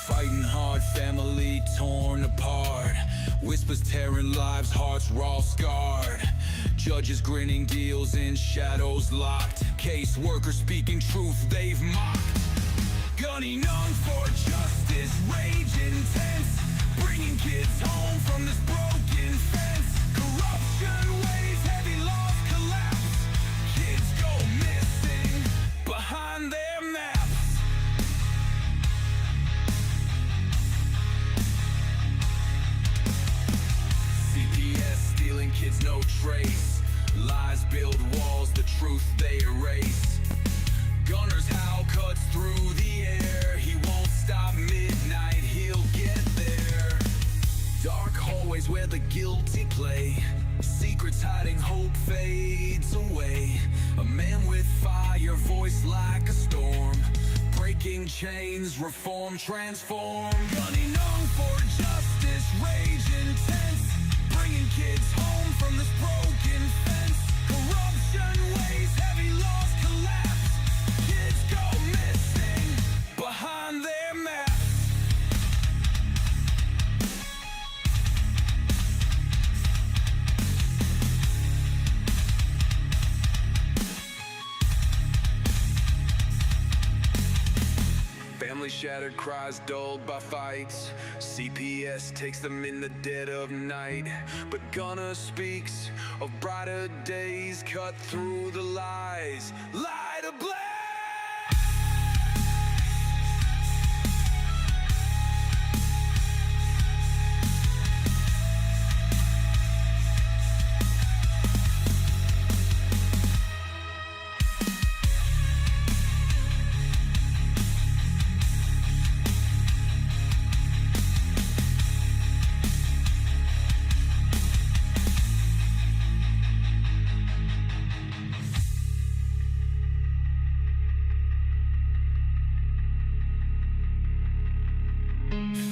Fighting hard, family torn apart. Whispers tearing lives, hearts raw scarred. Judges grinning, deals in shadows locked. Case workers speaking truth they've mocked. Gunning on for justice, rage intense. Bringing kids home from this broken fence. Corruption weighs heavy, laws collapse. Kids go missing behind their maps. CPS stealing kids, no trace. Lies build walls, the truth they erase. Gunners howl, cuts through the air. He won't stop midnight, he'll get there. Dark hallways where the guilty play. Secrets hiding, hope fades away. A man with fire, voice like a storm. Breaking chains, reform, transform. Gunning on for justice, rage intense. Bringing kids home from this broken fence. Corruption weighs heavy, laws collapse. Kids go missing behind their maps. Family shattered, cries dulled by fights. CPS takes them in the dead of night. But Gunner speaks of brighter days, cut through the lies. Light ablaze!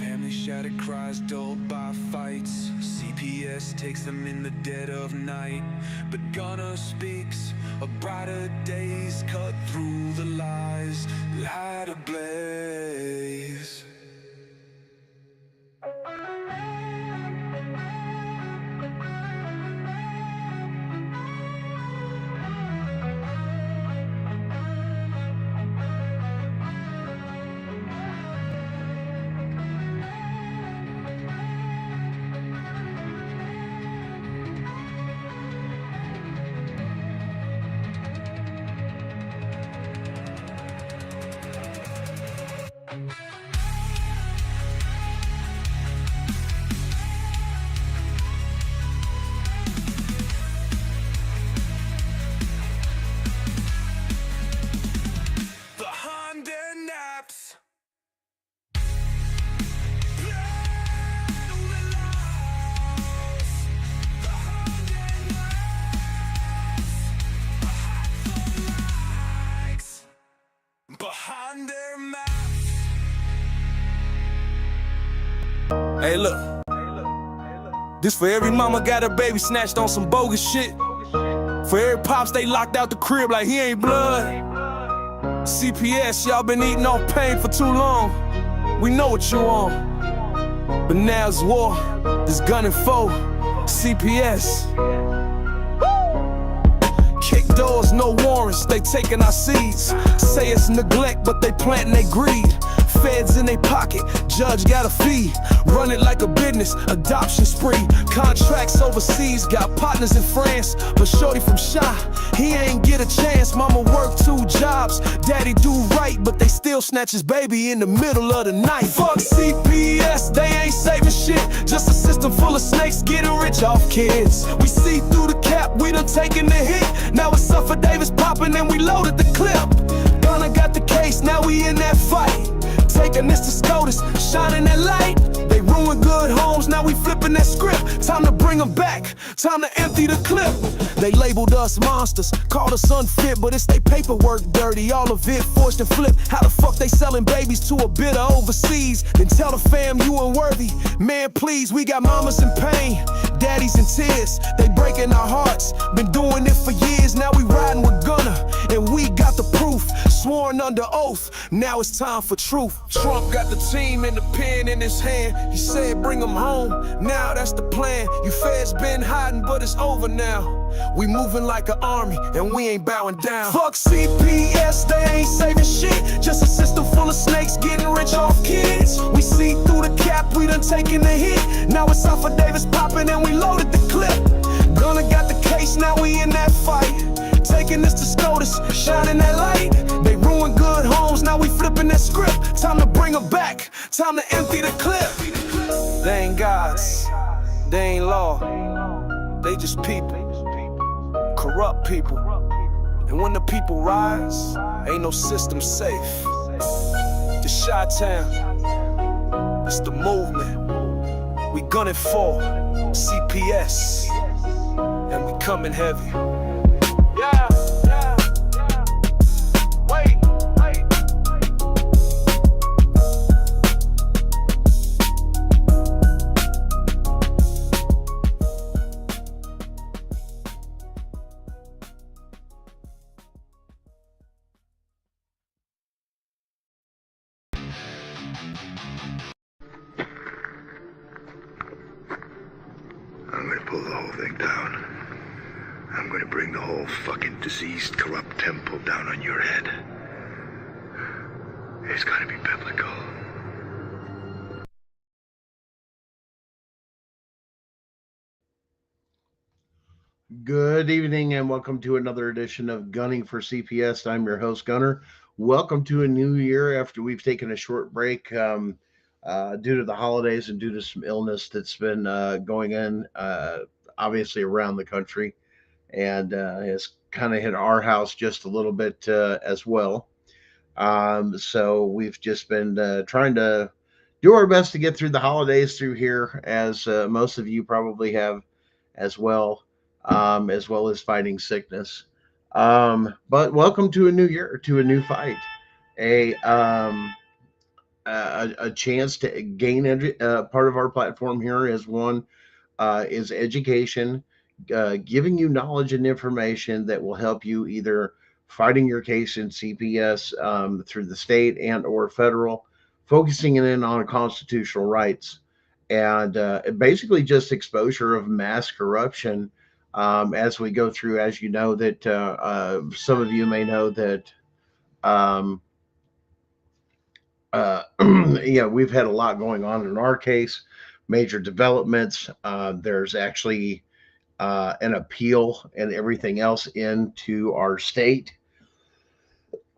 Family shattered, cries dulled by fights. CPS takes them in the dead of night. But Gunner speaks of brighter days, cut through the lies. Light ablaze. Behind their maps. Hey look, this for every mama got her baby snatched on some bogus shit. For every pops they locked out the crib like he ain't blood. CPS, y'all been eating off pain for too long. We know what you on, but now it's war, this gunning foe. CPS. Kick doors, no warrants, they taking our seeds. Say it's neglect, but they planting they greed. Feds in they pocket, judge got a fee. Run it like a business, adoption spree. Contracts overseas, got partners in France. But shorty from Shy, he ain't get a chance. Mama work 2 jobs, daddy do right, but they still snatch his baby in the middle of the night. Fuck CPS, they ain't saving shit. Just a system full of snakes getting rich off kids. We see through the cap, we done taken the hit. Now it's Suffer Davis popping and we loaded the clip. Gunna got the case, now we in that fight. Taking this to SCOTUS, shining that light. They ruined good homes, now we flipping flipping that script. Time to bring them back, time to empty the clip. They labeled us monsters, called us unfit, but it's they paperwork dirty, all of it forged and flipped. How the fuck they selling babies to a bidder overseas? Then tell the fam you unworthy. Man, please, we got mamas in pain, daddies in tears. They breaking our hearts, been doing it for years. Now we riding with Gunner, and we got the proof, sworn under oath. Now it's time for truth. Trump got the team and the pen in his hand. He said bring them home, now that's the plan. You feds been hiding, but it's over now. We moving like an army, and we ain't bowing down. Fuck CPS, they ain't saving shit. Just a system full of snakes getting rich off kids. We see through the cap, we done taken the hit. Now it's off of Davis popping, and we loaded the clip. Gunna got the case, now we in that fight. Taking this to SCOTUS, shining that light. They ruined good homes, now we flipping that script. Time to bring them back, time to empty the clip. They ain't gods, they ain't law, they just people, corrupt people. And when the people rise, ain't no system safe. It's Chi-Town, it's the movement. We gunning for CPS, and we coming heavy. Yeah, yeah, yeah. Wait. I'm gonna pull the whole thing down. I'm gonna bring the whole fucking diseased, corrupt temple down on your head. It's gotta be biblical. Good evening and welcome to another edition of Gunning for CPS. I'm your host, Gunner. Welcome to a new year after we've taken a short break due to the holidays and due to some illness that's been going on, obviously around the country, and has kind of hit our house just a little bit as well. So we've just been trying to do our best to get through the holidays through here, as most of you probably have as well as fighting sickness. But welcome to a new year, to a new fight, a a chance to gain part of our platform here is one is education, giving you knowledge and information that will help you either fighting your case in CPS through the state and or federal, focusing in on constitutional rights, and basically just exposure of mass corruption as we go through. As you know, that some of you may know that. Um, yeah, we've had a lot going on in our case, major developments. There's actually an appeal and everything else into our state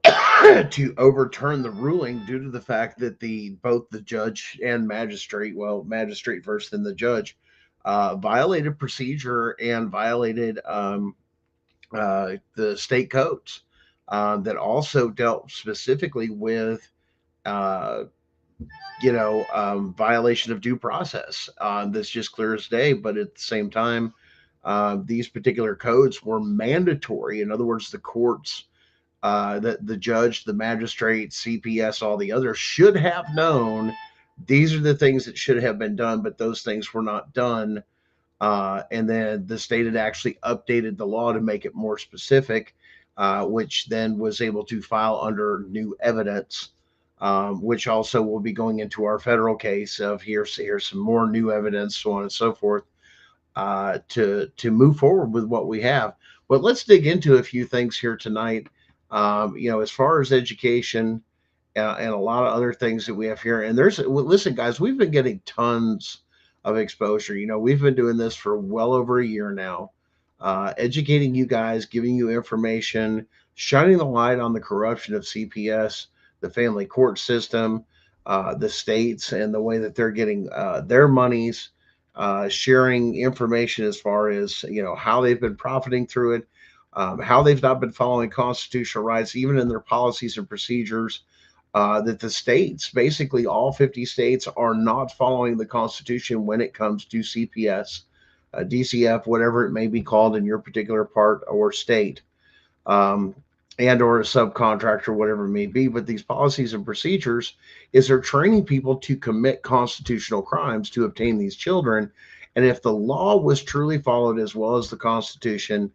to overturn the ruling due to the fact that both the judge and magistrate, well, magistrate first, then the judge, violated procedure and violated the state codes that also dealt specifically with uh, violation of due process. That's just clear as day. But at the same time, these particular codes were mandatory. In other words, the courts, the judge, the magistrate, CPS, all the others should have known these are the things that should have been done, but those things were not done. And then the state had actually updated the law to make it more specific, which then was able to file under new evidence, which also will be going into our federal case of here's some more new evidence, so on and so forth, to move forward with what we have. But let's dig into a few things here tonight. As far as education and a lot of other things that we have here. And listen, guys, we've been getting tons of exposure. We've been doing this for well over a year now, educating you guys, giving you information, shining the light on the corruption of CPS, the family court system, the states, and the way that they're getting their monies, sharing information as far as, how they've been profiting through it, how they've not been following constitutional rights, even in their policies and procedures, that the states, basically all 50 states, are not following the Constitution when it comes to CPS, DCF, whatever it may be called in your particular part or state, um, and or a subcontractor, whatever it may be. But these policies and procedures is they're training people to commit constitutional crimes to obtain these children. And if the law was truly followed as well as the Constitution,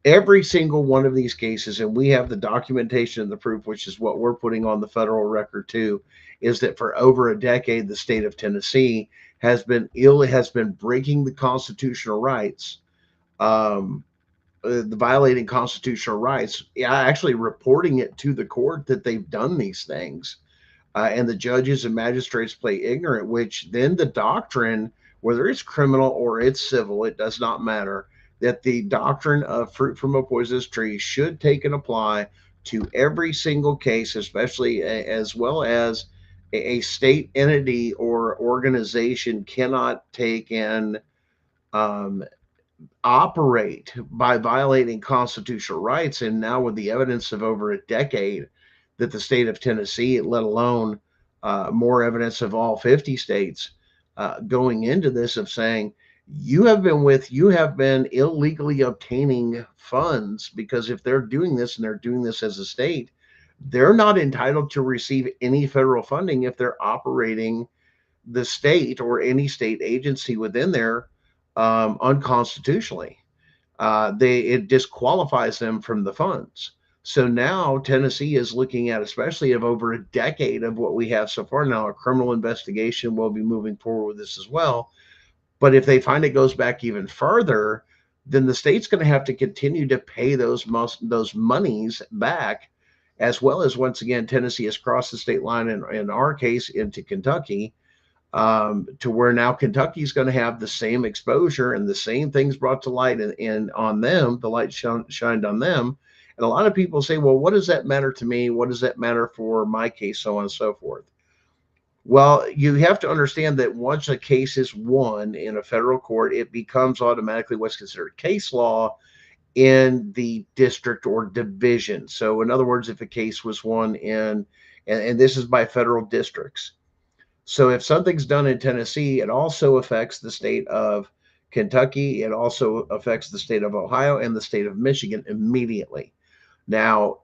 every single one of these cases, and we have the documentation and the proof, which is what we're putting on the federal record too, is that for over a decade, the state of Tennessee has been breaking the constitutional rights, um, the violating constitutional rights, yeah, actually reporting it to the court that they've done these things, and the judges and magistrates play ignorant, which then the doctrine, whether it's criminal or it's civil, it does not matter, that the doctrine of fruit from a poisonous tree should take and apply to every single case, especially as well as a state entity or organization cannot take and um, operate by violating constitutional rights. And now, with the evidence of over a decade that the state of Tennessee, let alone more evidence of all 50 states going into this, of saying you have been illegally obtaining funds, because if they're doing this and they're doing this as a state, they're not entitled to receive any federal funding if they're operating the state or any state agency within there unconstitutionally. It disqualifies them from the funds. So now Tennessee is looking at, especially of over a decade of what we have so far now, a criminal investigation will be moving forward with this as well. But if they find it goes back even further, then the state's going to have to continue to pay those monies back, as well as, once again, Tennessee has crossed the state line in our case into Kentucky, to where now Kentucky's going to have the same exposure and the same things brought to light, and on them, the light shined on them. And a lot of people say, well, what does that matter to me? What does that matter for my case? So on and so forth. Well, you have to understand that once a case is won in a federal court, it becomes automatically what's considered case law in the district or division. So in other words, if a case was won and this is by federal districts. So if something's done in Tennessee, it also affects the state of Kentucky. It also affects the state of Ohio and the state of Michigan immediately. Now,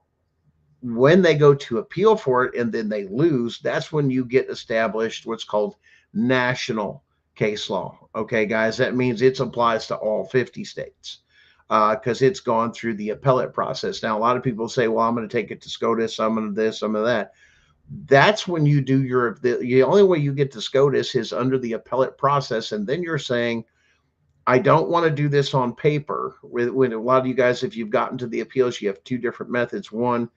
when they go to appeal for it and then they lose, that's when you get established what's called national case law. Okay, guys, that means it applies to all 50 states because it's gone through the appellate process. Now, a lot of people say, well, I'm going to take it to SCOTUS, I'm going to this, some of that. That's when you do the only way you get to SCOTUS is under the appellate process. And then you're saying, I don't want to do this on paper. When a lot of you guys, if you've gotten to the appeals, you have two different methods. One,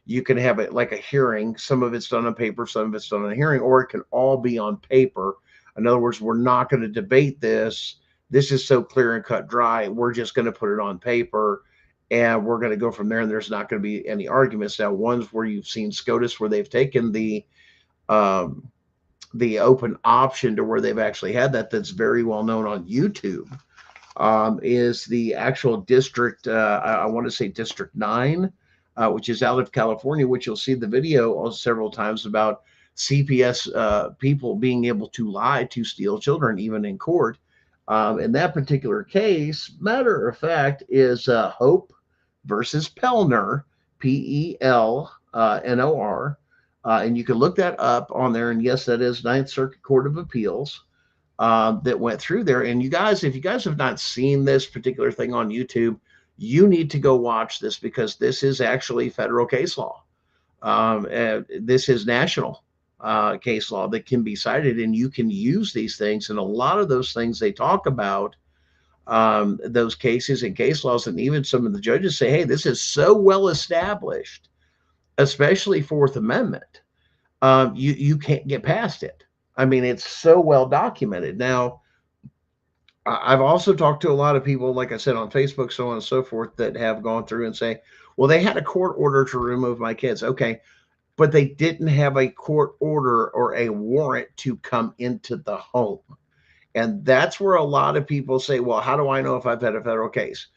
you can have it like a hearing. Some of it's done on paper, some of it's done on a hearing, or it can all be on paper. In other words, we're not going to debate this. This is so clear and cut dry. We're just going to put it on paper and we're going to go from there. And there's not going to be any arguments. Now, ones where you've seen SCOTUS where they've taken the open option to where they've actually had that's very well known on YouTube, is the actual district. I want to say District 9. Which is out of California, which you'll see the video several times about CPS people being able to lie to steal children, even in court. In that particular case, matter of fact, is Hope versus Pelner, Pelnor. And you can look that up on there. And yes, that is Ninth Circuit Court of Appeals that went through there. And you guys, if you guys have not seen this particular thing on YouTube, you need to go watch this, because this is actually federal case law. This is national case law that can be cited, and you can use these things. And a lot of those things they talk about, those cases and case laws, and even some of the judges say, hey, this is so well established, especially Fourth Amendment, you can't get past it. I mean, it's so well documented. Now, I've also talked to a lot of people, like I said, on Facebook, so on and so forth, that have gone through and say, well, they had a court order to remove my kids. Okay, but they didn't have a court order or a warrant to come into the home. And that's where a lot of people say, well, how do I know if I've had a federal case?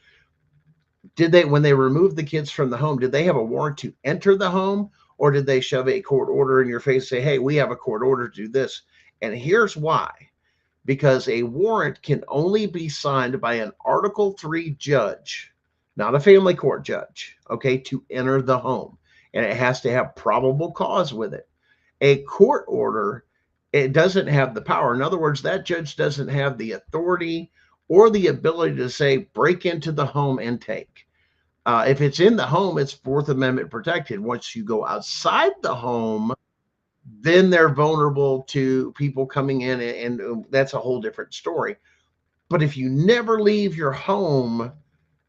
When they removed the kids from the home, did they have a warrant to enter the home, Or did they shove a court order in your face and say, hey, we have a court order to do this? And here's why. Because a warrant can only be signed by an Article 3 judge, not a family court judge, okay, to enter the home. And it has to have probable cause with it. A court order, it doesn't have the power. In other words, that judge doesn't have the authority or the ability to say, break into the home and take. If it's in the home, it's Fourth Amendment protected. Once you go outside the home, then they're vulnerable to people coming in, and that's a whole different story. But if you never leave your home,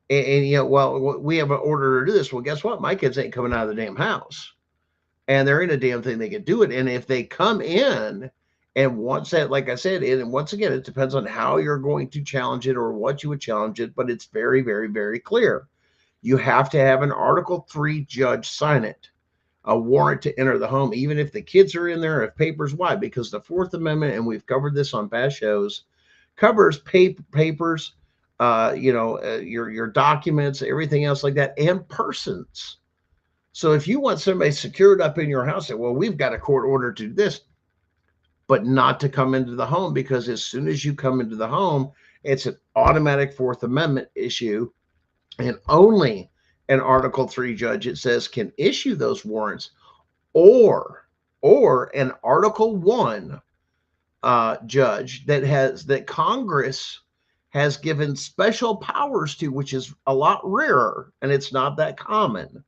and you know, well, we have an order to do this. Well, guess what? My kids ain't coming out of the damn house, and there ain't a damn thing they can do it. And if they come in, and once that, like I said, and once again, it depends on how you're going to challenge it or what you would challenge it, but it's very, very, very clear. You have to have an Article 3 judge sign it, a warrant to enter the home, even if the kids are in there, if papers. Why? Because the Fourth Amendment, and we've covered this on past shows, covers papers, your documents, everything else like that, and persons. So if you want somebody secured up in your house, say, well, we've got a court order to do this, but not to come into the home, because as soon as you come into the home, it's an automatic Fourth Amendment issue, and only an Article 3 judge, it says, can issue those warrants, or an Article 1 judge that Congress has given special powers to, which is a lot rarer, and it's not that common.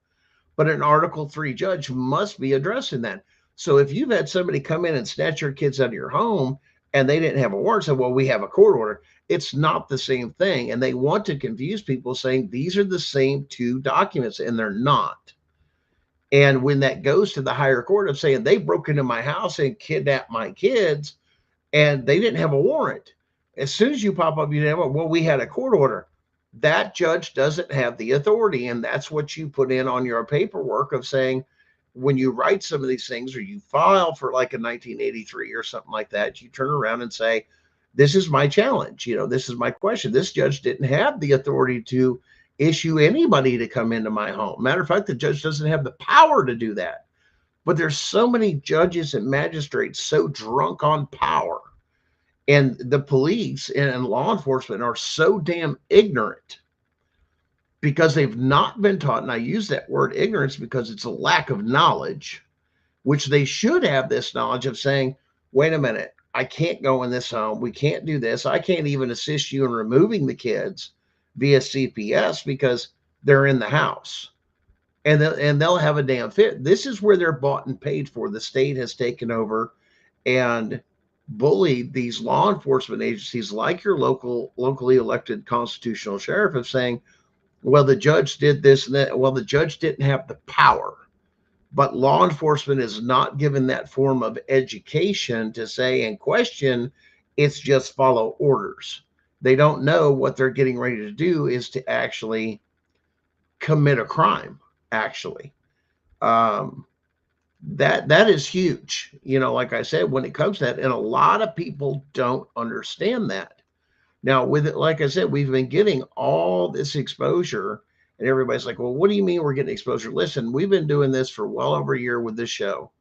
But an Article 3 judge must be addressing that. So if you've had somebody come in and snatch your kids out of your home and they didn't have a warrant, say, well, we have a court order, it's not the same thing. And they want to confuse people, saying these are the same two documents, and they're not. And when that goes to the higher court of saying they broke into my house and kidnapped my kids and they didn't have a warrant, as soon as you pop up, you know, well, we had a court order. That judge doesn't have the authority. And that's what you put in on your paperwork of saying, when you write some of these things, or you file for like a 1983 or something like that, you turn around and say, this is my challenge. You know, this is my question. This judge didn't have the authority to issue anybody to come into my home. Matter of fact, the judge doesn't have the power to do that. But there's so many judges and magistrates so drunk on power, and the police and law enforcement are so damn ignorant because they've not been taught. And I use that word ignorance because it's a lack of knowledge, which they should have this knowledge of saying, wait a minute, I can't go in this home. We can't do this. I can't even assist you in removing the kids via CPS because they're in the house, and they'll have a damn fit. This is where they're bought and paid for. The state has taken over and bullied these law enforcement agencies like your locally elected constitutional sheriff of saying, well, the judge did this and that. Well, the judge didn't have the power. But law enforcement is not given that form of education to say and question. It's just follow orders. They don't know what they're getting ready to do is to actually commit a crime. Actually, that is huge. You know, like I said, when it comes to that, and a lot of people don't understand that. Now, with it, like I said, we've been getting all this exposure. And everybody's like, well, what do you mean we're getting exposure? Listen, we've been doing this for well over a year with this show.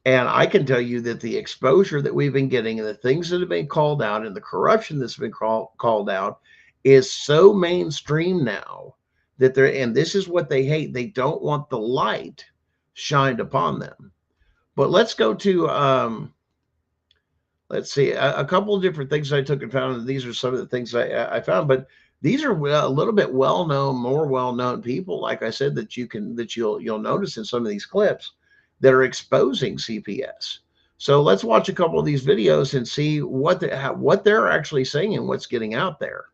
And I can tell you that the exposure that we've been getting and the things that have been called out and the corruption that's been called out is so mainstream now that and this is what they hate. They don't want the light shined upon them. But let's go to, let's see, a couple of different things I took and found. And these are some of the things I found, but these are a little bit well-known, more well-known people, like I said, that you'll notice in some of these clips that are exposing CPS. So let's watch a couple of these videos and see what they're actually saying and what's getting out there.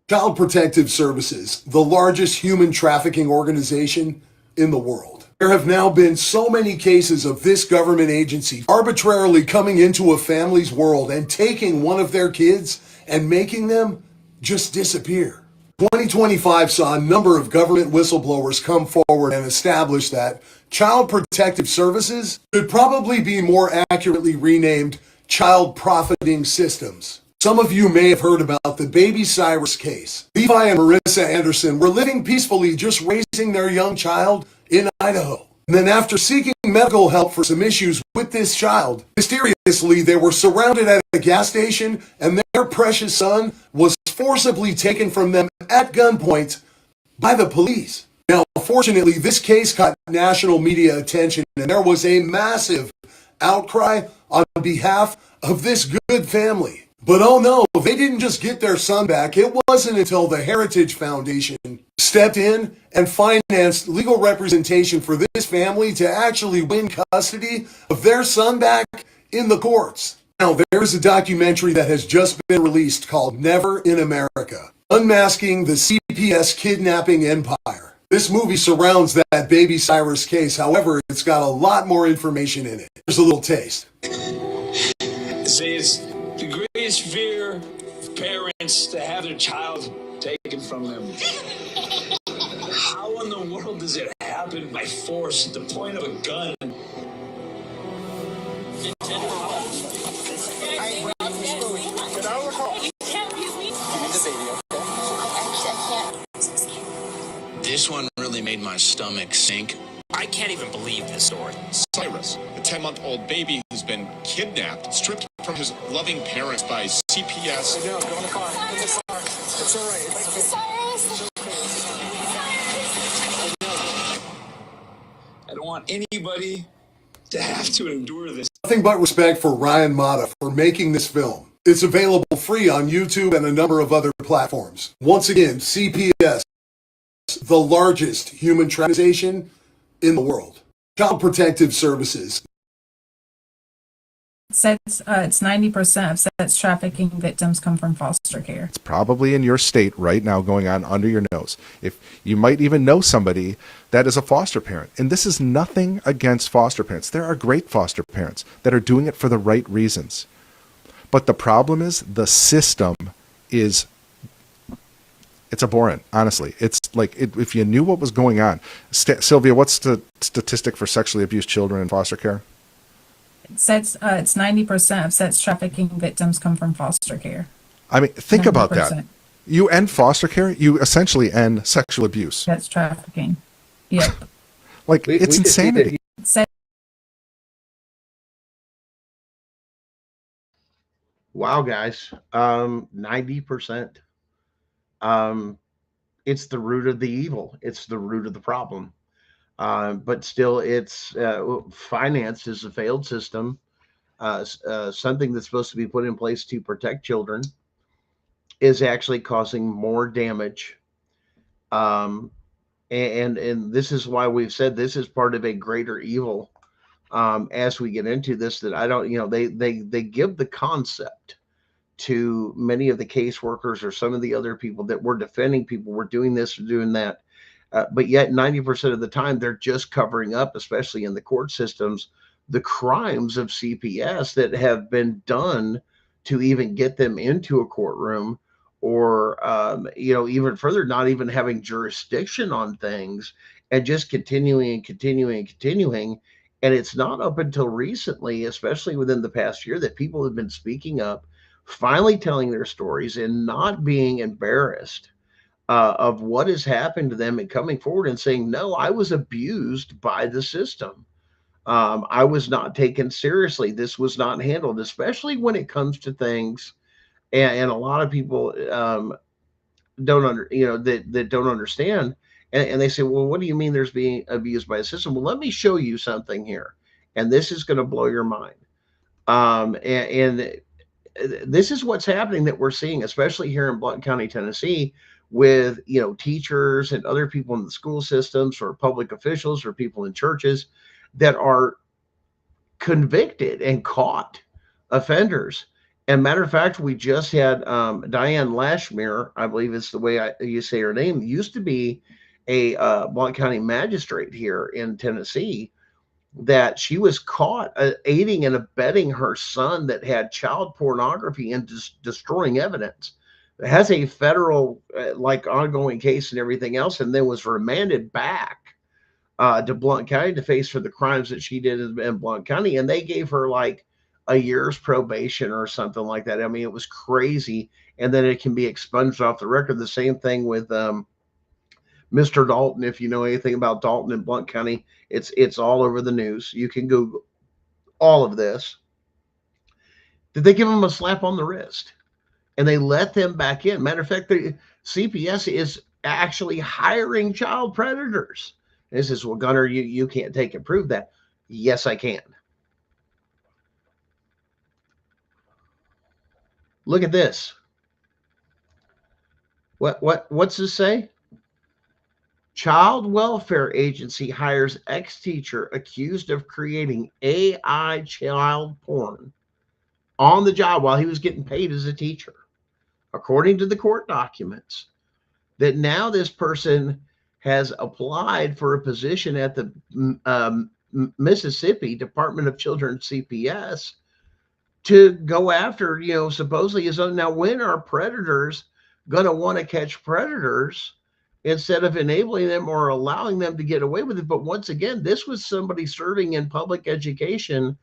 Child Protective Services, the largest human trafficking organization in the world. There have now been so many cases of this government agency arbitrarily coming into a family's world and taking one of their kids and making them just disappear. 2025 saw a number of government whistleblowers come forward and establish that Child Protective Services could probably be more accurately renamed Child Profiting Systems. Some of you may have heard about the Baby Cyrus case. Levi and Marissa Anderson were living peacefully, just raising their young child, in Idaho. And then after seeking medical help for some issues with this child, mysteriously they were surrounded at a gas station and their precious son was forcibly taken from them at gunpoint by the police. Now, fortunately, this case caught national media attention and there was a massive outcry on behalf of this good family. But oh no, they didn't just get their son back. It wasn't until the Heritage Foundation stepped in and financed legal representation for this family to actually win custody of their son back in the courts. Now, there's a documentary that has just been released called Never in America, Unmasking the CPS Kidnapping Empire. This movie surrounds that baby Cyrus case. However, it's got a lot more information in it. Here's a little taste. Say it's the greatest fear of parents to have their child taken from them. How in the world does it happen by force at the point of a gun? This one really made my stomach sink. I can't even believe this story. Cyrus, a 10-month-old baby who's been kidnapped, stripped from his loving parents by CPS. No, go in the car. In the car. It's all right. It's I don't want anybody to have to endure this. Nothing but respect for Ryan Mata for making this film. It's available free on YouTube and a number of other platforms. Once again, CPS, the largest human organization in the world. Child Protective Services. It's 90% of sex trafficking victims come from foster care. It's probably in your state right now going on under your nose. If you might even know somebody that is a foster parent. And this is nothing against foster parents. There are great foster parents that are doing it for the right reasons. But the problem is the system is, it's abhorrent, honestly. It's like, if you knew what was going on. Sylvia, what's the statistic for sexually abused children in foster care? It's 90% of sex trafficking victims come from foster care. I mean, think 90%. about that. You end foster care, you essentially end sexual abuse. Sex trafficking. Yep. Like, it's insanity. Wow, guys. 90%. It's the root of the evil. It's the root of the problem. But still, it's finance is a failed system. Something that's supposed to be put in place to protect children is actually causing more damage. And this is why we've said this is part of a greater evil. As we get into this, that I don't, they give the concept to many of the caseworkers or some of the other people that were defending people, were doing this or doing that. But yet 90% of the time, they're just covering up, especially in the court systems, the crimes of CPS that have been done to even get them into a courtroom, or, even further, not even having jurisdiction on things, and just continuing and continuing and continuing. And it's not up until recently, especially within the past year, that people have been speaking up, finally telling their stories and not being embarrassed of what has happened to them, and coming forward and saying, no, I was abused by the system. I was not taken seriously. This was not handled, especially when it comes to things. And a lot of people that don't understand. And they say, well, what do you mean there's being abused by a system? Well, let me show you something here. And this is going to blow your mind. And this is what's happening, that we're seeing, especially here in Blount County, Tennessee, with teachers and other people in the school systems, or public officials, or people in churches that are convicted and caught offenders. And matter of fact, we just had Diane Lashmere, I believe it's the way you say her name, used to be a Blount County magistrate here in Tennessee, that she was caught aiding and abetting her son that had child pornography and destroying evidence. It has a federal ongoing case and everything else, and then was remanded back to Blount County to face for the crimes that she did in Blount County. And they gave her like a year's probation or something like that. I mean, it was crazy. And then it can be expunged off the record. The same thing with Mr. Dalton, if you know anything about Dalton and Blount County, it's all over the news. You can Google all of this. Did they give them a slap on the wrist? And they let them back in. Matter of fact, the CPS is actually hiring child predators. This is, well, Gunner, you can't take and prove that. Yes, I can. Look at this. What's this say? Child Welfare Agency hires ex-teacher accused of creating AI child porn on the job while he was getting paid as a teacher, according to the court documents. That now this person has applied for a position at the Mississippi Department of Children's CPS to go after, supposedly his own. Now, when are predators going to want to catch predators instead of enabling them or allowing them to get away with it? But once again, this was somebody serving in public education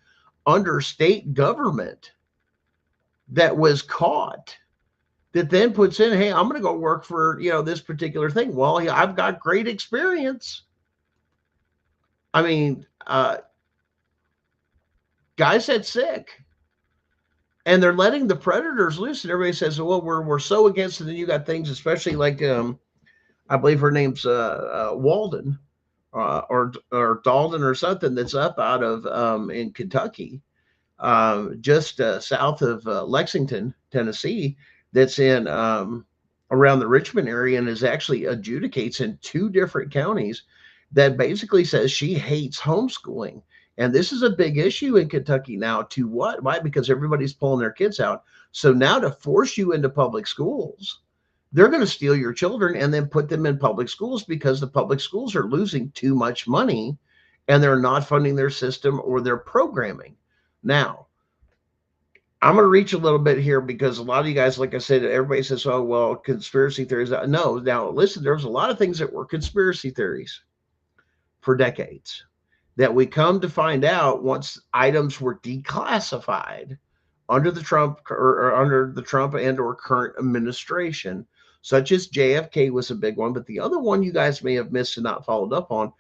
under state government that was caught, that then puts in, hey, I'm going to go work for, this particular thing. Well, I've got great experience. I mean, guys that's sick. And they're letting the predators loose, and everybody says, well, we're so against it. And you got things, especially like, I believe her name's Walden or Dalton or something, that's up out of in Kentucky, just south of Lexington, Tennessee, that's in around the Richmond area, and is actually adjudicates in 2 different counties, that basically says she hates homeschooling. And this is a big issue in Kentucky now. To what? Why? Because everybody's pulling their kids out. So now to force you into public schools, they're going to steal your children and then put them in public schools, because the public schools are losing too much money and they're not funding their system or their programming. Now, I'm going to reach a little bit here, because a lot of you guys, like I said, everybody says, oh, well, conspiracy theories. No, now listen, there was a lot of things that were conspiracy theories for decades, that we come to find out once items were declassified under the Trump or under the Trump and or current administration, such as JFK was a big one. But the other one you guys may have missed and not followed up on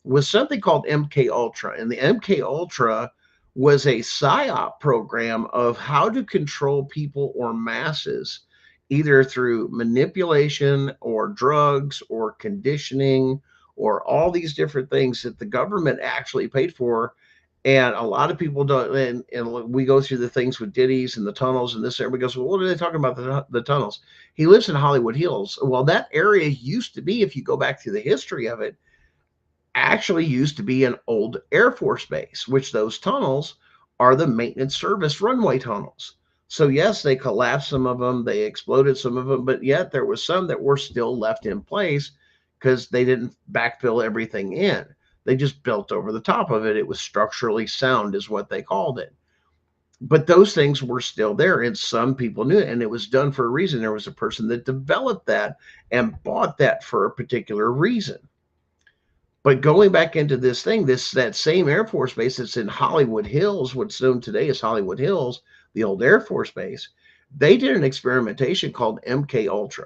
was something called MK Ultra. And the MK Ultra was a PSYOP program of how to control people or masses, either through manipulation or drugs or conditioning, or all these different things that the government actually paid for. And a lot of people don't, and we go through the things with ditties and the tunnels and this. Everybody goes, well, what are they talking about, the tunnels? He lives in Hollywood Hills. Well, that area used to be, if you go back through the history of it, actually used to be an old Air Force base, which those tunnels are the maintenance service runway tunnels. So yes, they collapsed some of them, they exploded some of them, but yet there was some that were still left in place, because they didn't backfill everything in. They just built over the top of it. It was structurally sound, is what they called it. But those things were still there, and some people knew it, and it was done for a reason. There was a person that developed that and bought that for a particular reason. But going back into this thing, that same Air Force base that's in Hollywood Hills, what's known today as Hollywood Hills, the old Air Force base, they did an experimentation called MK Ultra.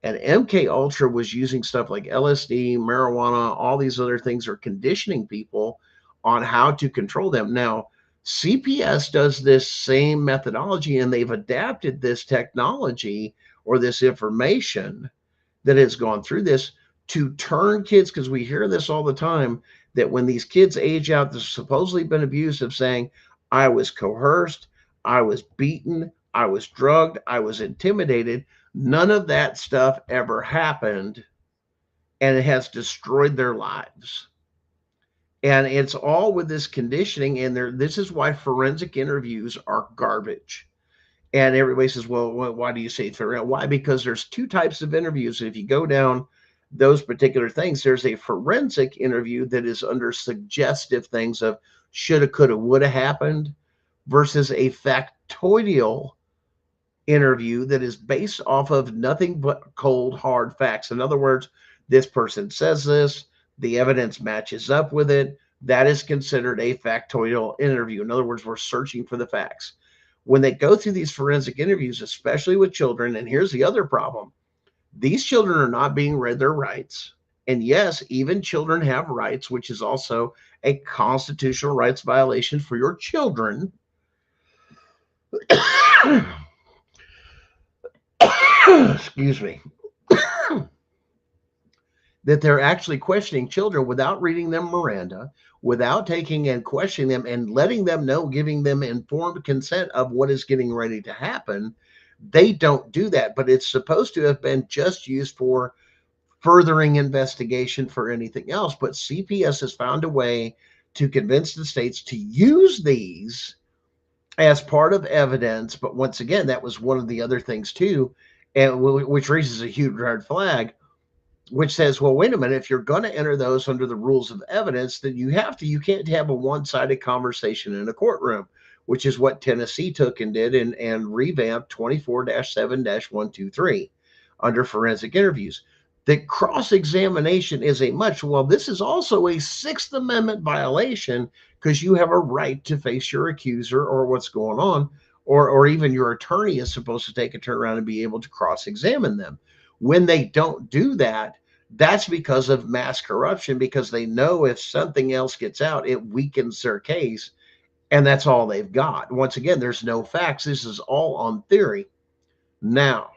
And MK Ultra was using stuff like LSD, marijuana, all these other things, are conditioning people on how to control them. Now, CPS does this same methodology, and they've adapted this technology or this information that has gone through this to turn kids, because we hear this all the time, that when these kids age out, they've supposedly been abused, of saying, I was coerced, I was beaten, I was drugged, I was intimidated. None of that stuff ever happened, and it has destroyed their lives. And it's all with this conditioning. And this is why forensic interviews are garbage. And everybody says, well, why do you say it's real? Why? Because there's 2 types of interviews. If you go down those particular things, there's a forensic interview that is under suggestive things of shoulda, coulda, woulda happened, versus a factoidal interview that is based off of nothing but cold, hard facts. In other words, this person says this, the evidence matches up with it. That is considered a factoidal interview. In other words, we're searching for the facts. When they go through these forensic interviews, especially with children, and here's the other problem, these children are not being read their rights. And yes, even children have rights, which is also a constitutional rights violation for your children. Excuse me. That they're actually questioning children without reading them Miranda, without taking and questioning them and letting them know, giving them informed consent of what is getting ready to happen. They don't do that, but it's supposed to have been just used for furthering investigation for anything else. But CPS has found a way to convince the states to use these as part of evidence. But once again, that was one of the other things too, and which raises a huge red flag, which says, well, wait a minute, if you're going to enter those under the rules of evidence, then you can't have a one-sided conversation in a courtroom, which is what Tennessee took and did and revamped 24-7-123 under forensic interviews. The cross-examination is this is also a Sixth Amendment violation, because you have a right to face your accuser or what's going on, or even your attorney is supposed to take a turn around and be able to cross-examine them. When they don't do that, that's because of mass corruption, because they know if something else gets out, it weakens their case, and that's all they've got. Once again, there's no facts. This is all on theory. Now,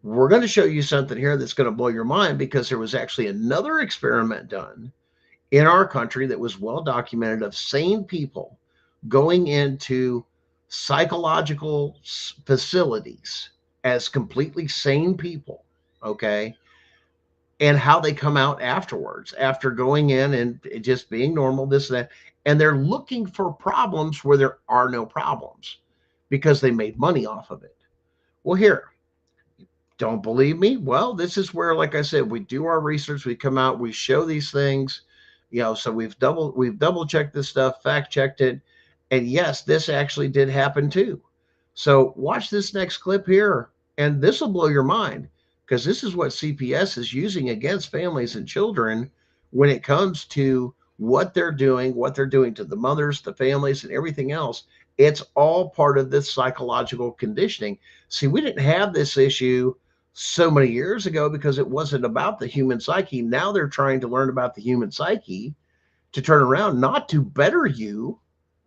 we're going to show you something here that's going to blow your mind, because there was actually another experiment done in our country that was well documented of sane people going into psychological facilities as completely sane people, okay, and how they come out afterwards after going in and just being normal, this and that, and they're looking for problems where there are no problems because they made money off of it. Well, here, don't believe me? Well, this is where, like I said, we do our research, we come out, we show these things, so we've double checked this stuff, fact checked it, and yes, this actually did happen too. So watch this next clip here, and this will blow your mind, because this is what CPS is using against families and children when it comes to what they're doing to the mothers, the families, and everything else. It's all part of this psychological conditioning. See, we didn't have this issue so many years ago because it wasn't about the human psyche. Now they're trying to learn about the human psyche to turn around, not to better you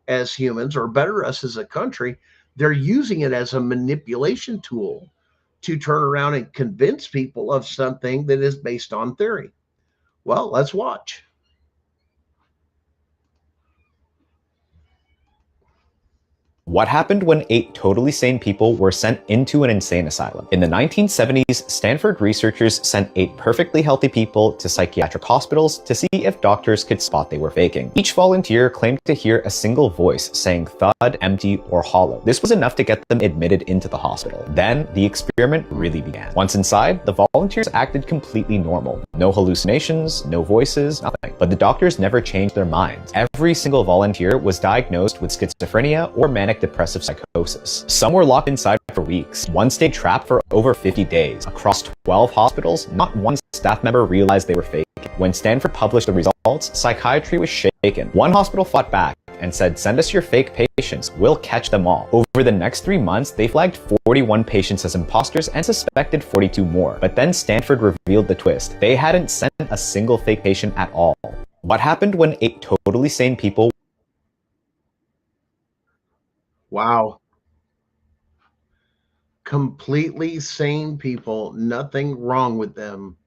as humans or better us as a country. They're using it as a manipulation tool to turn around and convince people of something that is based on theory. Well, let's watch. What happened when 8 totally sane people were sent into an insane asylum? In the 1970s, Stanford researchers sent 8 perfectly healthy people to psychiatric hospitals to see if doctors could spot they were faking. Each volunteer claimed to hear a single voice saying thud, empty, or hollow. This was enough to get them admitted into the hospital. Then, the experiment really began. Once inside, the volunteers acted completely normal. No hallucinations, no voices, nothing. But the doctors never changed their minds. Every single volunteer was diagnosed with schizophrenia or manic depressive psychosis. Some were locked inside for weeks. One stayed trapped for over 50 days. Across 12 hospitals, not one staff member realized they were fake. When Stanford published the results, psychiatry was shaken. One hospital fought back and said, "Send us your fake patients, we'll catch them all." Over the next 3 months, they flagged 41 patients as imposters and suspected 42 more. But then Stanford revealed the twist. They hadn't sent a single fake patient at all. What happened when 8 totally sane people... Wow. Completely sane people, nothing wrong with them,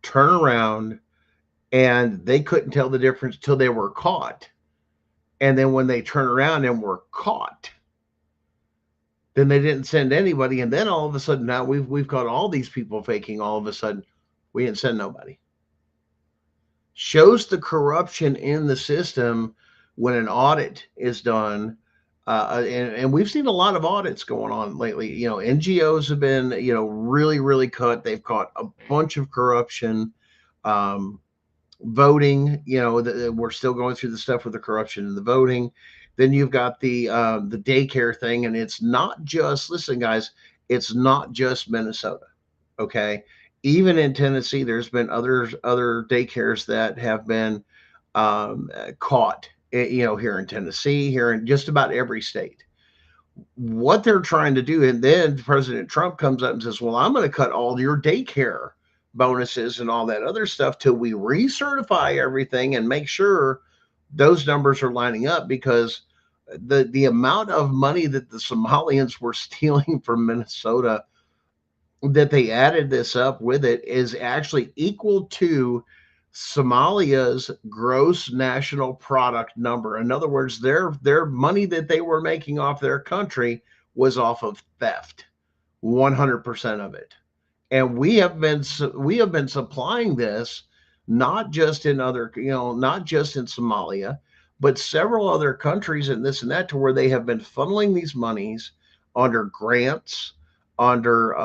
turn around and they couldn't tell the difference till they were caught. And then when they turn around and were caught, then they didn't send anybody. And then all of a sudden, now we've caught all these people faking. All of a sudden, we didn't send nobody. Shows the corruption in the system when an audit is done. And we've seen a lot of audits going on lately. NGOs have been, really, really cut. They've caught a bunch of corruption. Voting, we're still going through the stuff with the corruption in the voting. Then you've got the daycare thing, and it's not just, listen, guys, it's not just Minnesota. Okay. Even in Tennessee, there's been other daycares that have been caught, here in Tennessee, here in just about every state. What they're trying to do, and then President Trump comes up and says, well, I'm going to cut all your daycare bonuses and all that other stuff till we recertify everything and make sure those numbers are lining up, because the amount of money that the Somalians were stealing from Minnesota, that they added this up with it, is actually equal to Somalia's gross national product number. In other words, their money that they were making off their country was off of theft, 100% of it. And we have been supplying this, not just in other, not just in Somalia, but several other countries and this and that, to where they have been funneling these monies under grants, under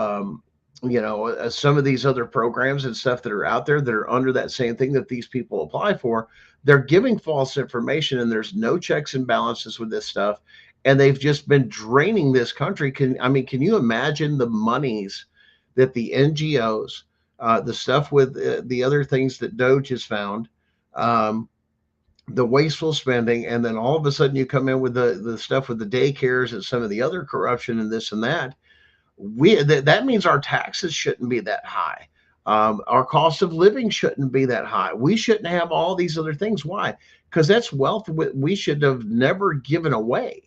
some of these other programs and stuff that are out there that are under that same thing that these people apply for. They're giving false information, and there's no checks and balances with this stuff, and they've just been draining this country. Can you imagine the monies that the NGOs, the stuff with the other things that Doge has found, the wasteful spending, and then all of a sudden you come in with the stuff with the daycares and some of the other corruption and this and that. That means our taxes shouldn't be that high. Our cost of living shouldn't be that high. We shouldn't have all these other things. Why? Because that's wealth we should have never given away,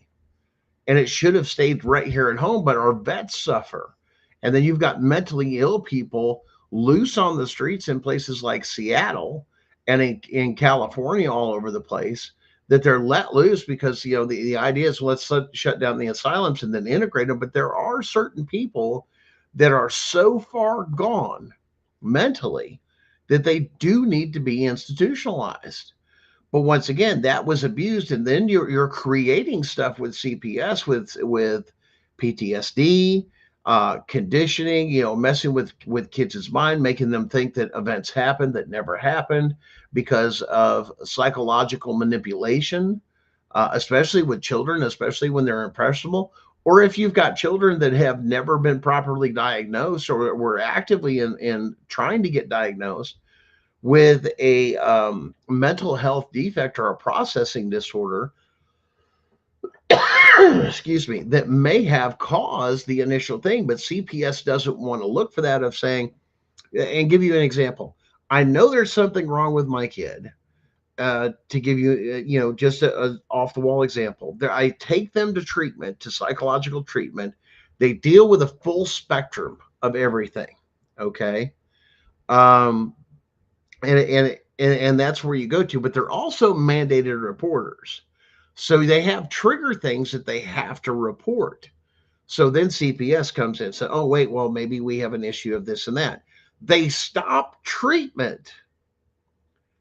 and it should have stayed right here at home. But our vets suffer. And then you've got mentally ill people loose on the streets in places like Seattle and in California, all over the place, that they're let loose because, the idea is, well, let's shut down the asylums and then integrate them. But there are certain people that are so far gone mentally that they do need to be institutionalized. But once again, that was abused. And then you're creating stuff with CPS, with PTSD, conditioning, messing with kids' mind, making them think that events happened that never happened because of psychological manipulation, especially with children, especially when they're impressionable. Or if you've got children that have never been properly diagnosed, or were actively in trying to get diagnosed with a mental health defect or a processing disorder, excuse me, that may have caused the initial thing. But CPS doesn't want to look for that, of saying, and give you an example. I know there's something wrong with my kid. To give you, just a off the wall example, I take them to treatment, to psychological treatment. They deal with a full spectrum of everything. Okay. And that's where you go to, but they're also mandated reporters. So they have trigger things that they have to report. So then CPS comes in and says, oh, wait, well, maybe we have an issue of this and that. They stop treatment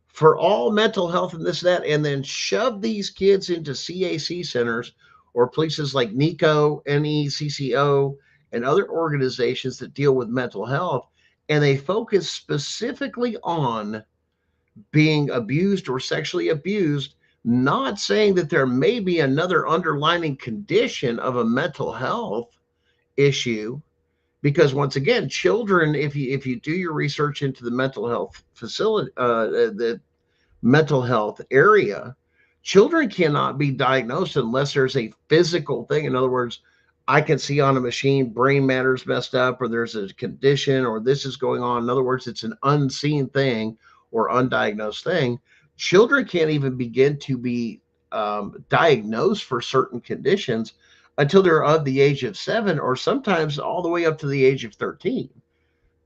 for all mental health and this, that, and then shove these kids into CAC centers or places like NECO, NECCO, and other organizations that deal with mental health. And they focus specifically on being abused or sexually abused, not saying that there may be another underlying condition of a mental health issue. Because once again, children, if you do your research into the mental health facility, the mental health area, children cannot be diagnosed unless there's a physical thing. In other words, I can see on a machine brain matter's messed up, or there's a condition, or this is going on. In other words, it's an unseen thing or undiagnosed thing. Children can't even begin to be diagnosed for certain conditions until they're of the age of 7, or sometimes all the way up to the age of 13,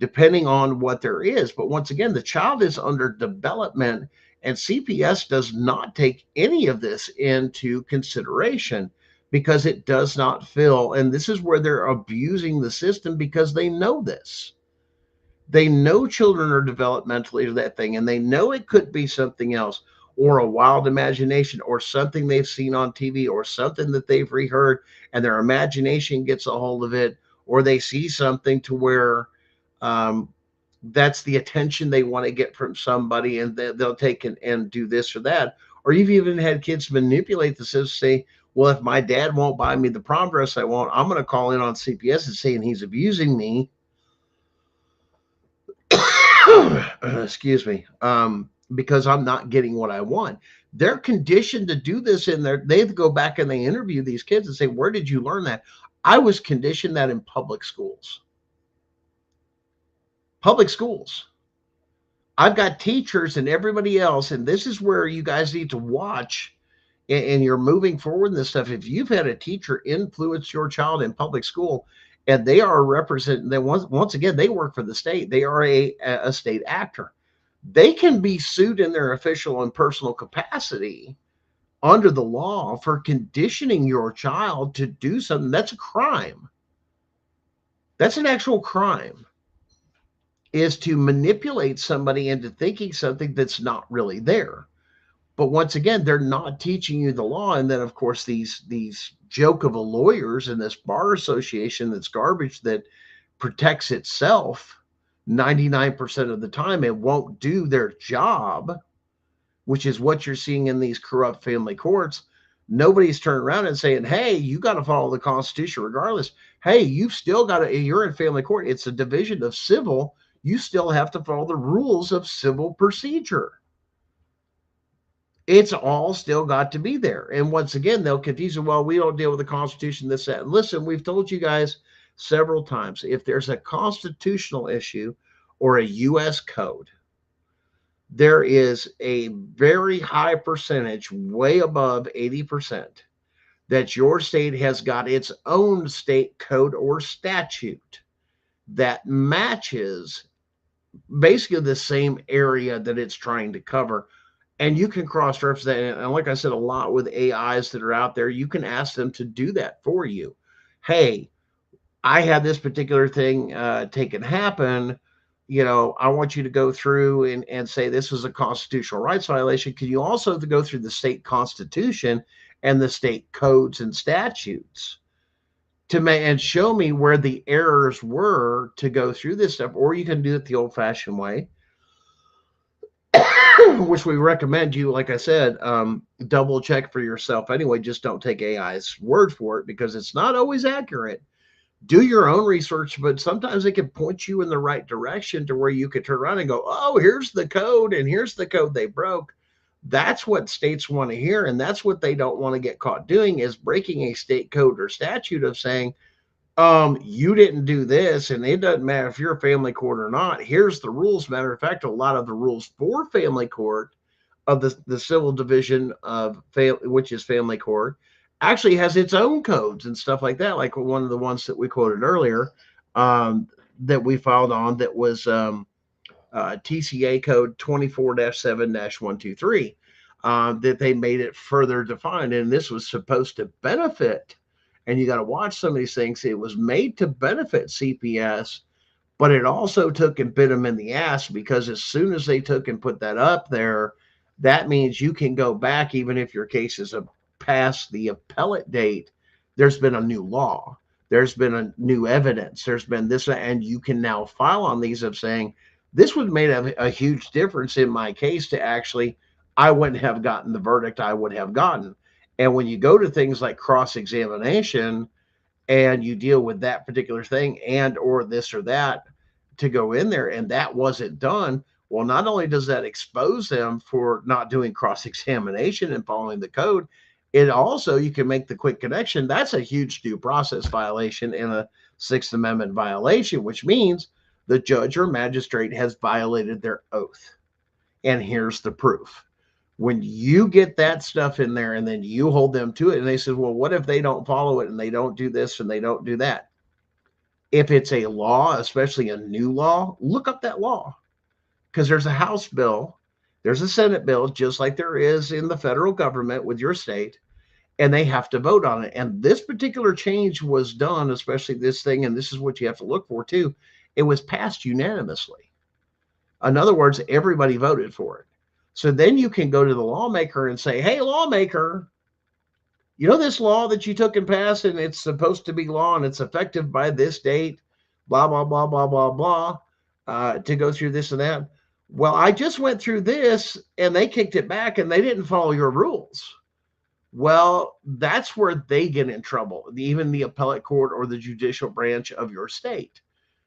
depending on what there is. But once again, the child is under development, and CPS does not take any of this into consideration because it does not fill. And this is where they're abusing the system, because they know this. They know children are developmentally to that thing, and they know it could be something else, or a wild imagination, or something they've seen on TV, or something that they've reheard, and their imagination gets a hold of it, or they see something to where that's the attention they want to get from somebody, and they'll take and do this or that. Or you've even had kids manipulate the system, say, well, if my dad won't buy me the prom dress I want, I'm going to call in on CPS and saying he's abusing me. Excuse me. Because I'm not getting what I want. They're conditioned to do this they go back and they interview these kids and say, where did you learn that? I was conditioned that in public schools. Public schools. I've got teachers and everybody else, and this is where you guys need to watch, and you're moving forward in this stuff. If you've had a teacher influence your child in public school, and they are representing, they once again, they work for the state. They are a state actor. They can be sued in their official and personal capacity under the law for conditioning your child to do something. That's a crime. That's an actual crime, is to manipulate somebody into thinking something that's not really there. But once again, they're not teaching you the law. And then, of course, these joke of a lawyers and this bar association that's garbage, that protects itself 99% of the time, it won't do their job, which is what you're seeing in these corrupt family courts. Nobody's turning around and saying, hey, you got to follow the Constitution regardless. Hey, you've still got to, you're in family court. It's a division of civil. You still have to follow the rules of civil procedure. It's all still got to be there. And once again, they'll confuse it. Well, we don't deal with the Constitution, this, that. And listen, we've told you guys several times, if there's a constitutional issue or a U.S. code, there is a very high percentage, way above 80%, that your state has got its own state code or statute that matches basically the same area that it's trying to cover. And you can cross-reference that. And like I said, a lot with AIs that are out there, you can ask them to do that for you. Hey, I had this particular thing taken happen. You know, I want you to go through and say this was a constitutional rights violation. Can you also go through the state constitution and the state codes and statutes and show me where the errors were to go through this stuff? Or you can do it the old-fashioned way, which we recommend you, like I said, double check for yourself anyway. Just don't take AI's word for it, because it's not always accurate. Do your own research, but sometimes it can point you in the right direction to where you could turn around and go, oh, here's the code, and here's the code they broke. That's what states want to hear, and that's what they don't want to get caught doing, is breaking a state code or statute of saying, you didn't do this, and it doesn't matter if you're a family court or not. Here's the rules. Matter of fact, a lot of the rules for family court of the civil division of which is family court, actually has its own codes and stuff like that. Like one of the ones that we quoted earlier, that we filed on, that was TCA code 24-7-123, that they made it further defined. And this was supposed to benefit, and you got to watch some of these things. It was made to benefit CPS, but it also took and bit them in the ass, because as soon as they took and put that up there, that means you can go back, even if your case is past the appellate date. There's been a new law. There's been a new evidence. There's been this, and you can now file on these of saying, this would have made a huge difference in my case to actually, I wouldn't have gotten the verdict I would have gotten. And when you go to things like cross-examination and you deal with that particular thing and or this or that to go in there, and that wasn't done, well, not only does that expose them for not doing cross-examination and following the code, it also, you can make the quick connection. That's a huge due process violation and a Sixth Amendment violation, which means the judge or magistrate has violated their oath. And here's the proof. When you get that stuff in there and then you hold them to it, and they say, well, what if they don't follow it and they don't do this and they don't do that? If it's a law, especially a new law, look up that law, because there's a House bill, there's a Senate bill, just like there is in the federal government with your state, and they have to vote on it. And this particular change was done, especially this thing, and this is what you have to look for too. It was passed unanimously. In other words, everybody voted for it. So then you can go to the lawmaker and say, hey, lawmaker, you know this law that you took and passed, and it's supposed to be law, and it's effective by this date, blah, blah, blah, blah, blah, blah, to go through this and that. Well, I just went through this, and they kicked it back, and they didn't follow your rules. Well, that's where they get in trouble, even the appellate court or the judicial branch of your state,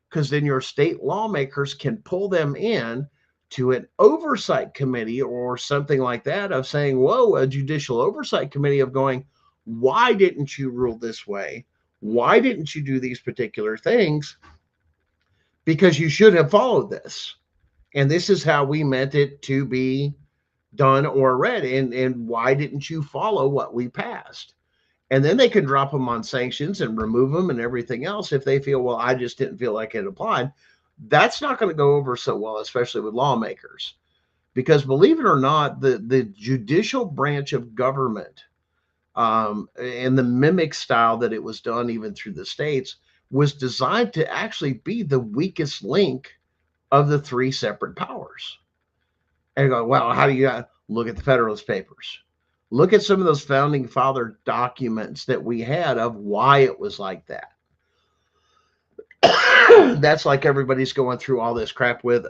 because then your state lawmakers can pull them in to an oversight committee or something like that of saying, whoa, a judicial oversight committee of going, why didn't you rule this way? Why didn't you do these particular things? because you should have followed this. And this is how we meant it to be done or read. And why didn't you follow what we passed? And then they can drop them on sanctions and remove them and everything else if they feel, well, I just didn't feel like it applied. That's not going to go over so well, especially with lawmakers. Because believe it or not, the judicial branch of government and the mimic style that it was done even through the states was designed to actually be the weakest link of the three separate powers. And you go, well, how do you look at the Federalist Papers? Look at some of those founding father documents that we had of why it was like that. That's like everybody's going through all this crap with,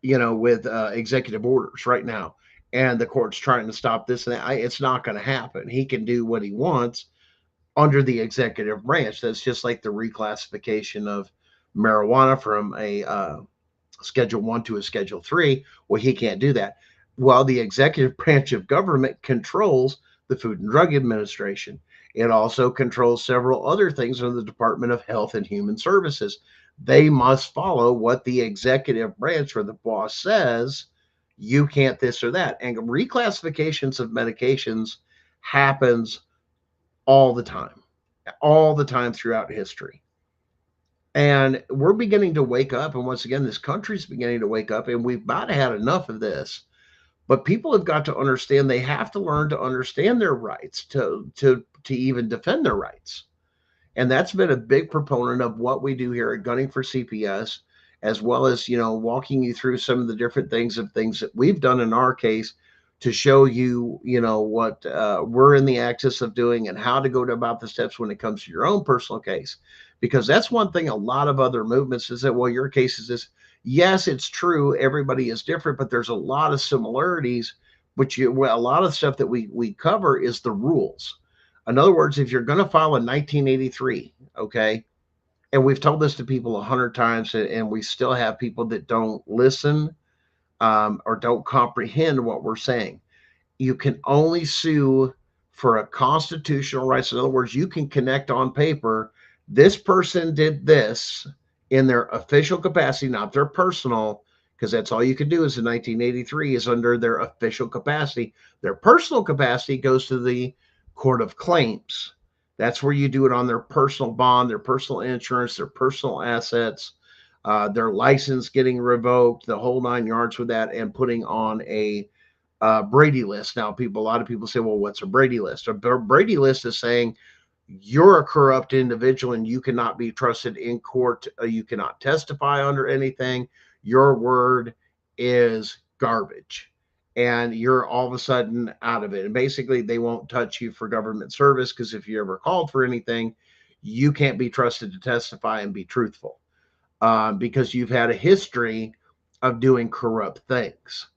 executive orders right now. And the court's trying to stop this and that. It's not going to happen. He can do what he wants under the executive branch. That's just like the reclassification of marijuana from a Schedule 1 to a Schedule 3. Well, he can't do that. Well, the executive branch of government controls the Food and Drug Administration. It also controls several other things in the Department of Health and Human Services. They must follow what the executive branch or the boss says. You can't this or that. And reclassifications of medications happens all the time throughout history. And we're beginning to wake up. And once again, this country's beginning to wake up, and we've about had enough of this. But people have got to understand they have to learn to understand their rights to even defend their rights. And that's been a big proponent of what we do here at Gunning for CPS, as well as, walking you through some of the different things that we've done in our case to show you, what we're in the access of doing and how to go about the steps when it comes to your own personal case. Because that's one thing a lot of other movements is that, well, your case is this. Yes, it's true. Everybody is different, but there's a lot of similarities. But a lot of stuff that we cover is the rules. In other words, if you're going to file a 1983, okay, and we've told this to people 100 times, and we still have people that don't listen or don't comprehend what we're saying. You can only sue for a constitutional rights. In other words, you can connect on paper, this person did this in their official capacity, not their personal, because that's all you can do is in 1983 is under their official capacity. Their personal capacity goes to the Court of Claims. That's where you do it on their personal bond, their personal insurance, their personal assets, their license getting revoked, the whole 9 yards with that, and putting on a Brady list. Now, a lot of people say, well, what's a Brady list? A Brady list is saying you're a corrupt individual and you cannot be trusted in court. You cannot testify under anything. Your word is garbage. And you're all of a sudden out of it. And basically, they won't touch you for government service because if you ever called for anything, you can't be trusted to testify and be truthful because you've had a history of doing corrupt things.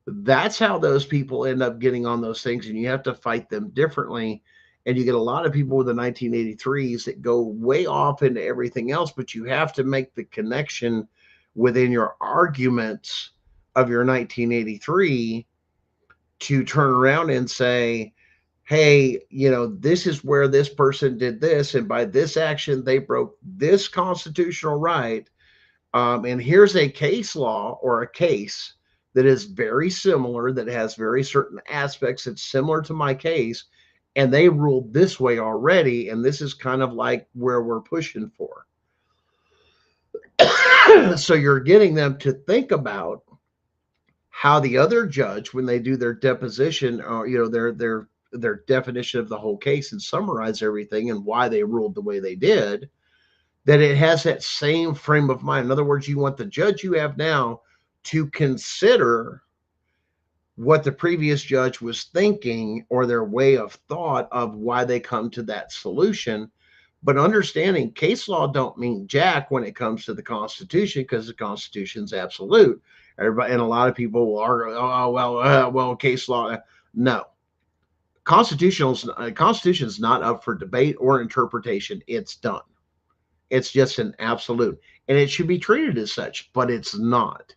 That's how those people end up getting on those things, and you have to fight them differently. And you get a lot of people with the 1983s that go way off into everything else, but you have to make the connection within your arguments of your 1983 to turn around and say, hey, this is where this person did this, and by this action, they broke this constitutional right. And here's a case law or a case that is very similar, that has very certain aspects that's similar to my case, and they ruled this way already, and this is kind of like where we're pushing for. So you're getting them to think about how the other judge, when they do their deposition, or their definition of the whole case and summarize everything and why they ruled the way they did, that it has that same frame of mind. In other words, you want the judge you have now to consider what the previous judge was thinking or their way of thought of why they come to that solution. But understanding case law don't mean jack when it comes to the Constitution, because the Constitution's absolute. Everybody, and a lot of people will argue, well, case law. No. Constitution's not up for debate or interpretation. It's done. It's just an absolute. And it should be treated as such, but it's not.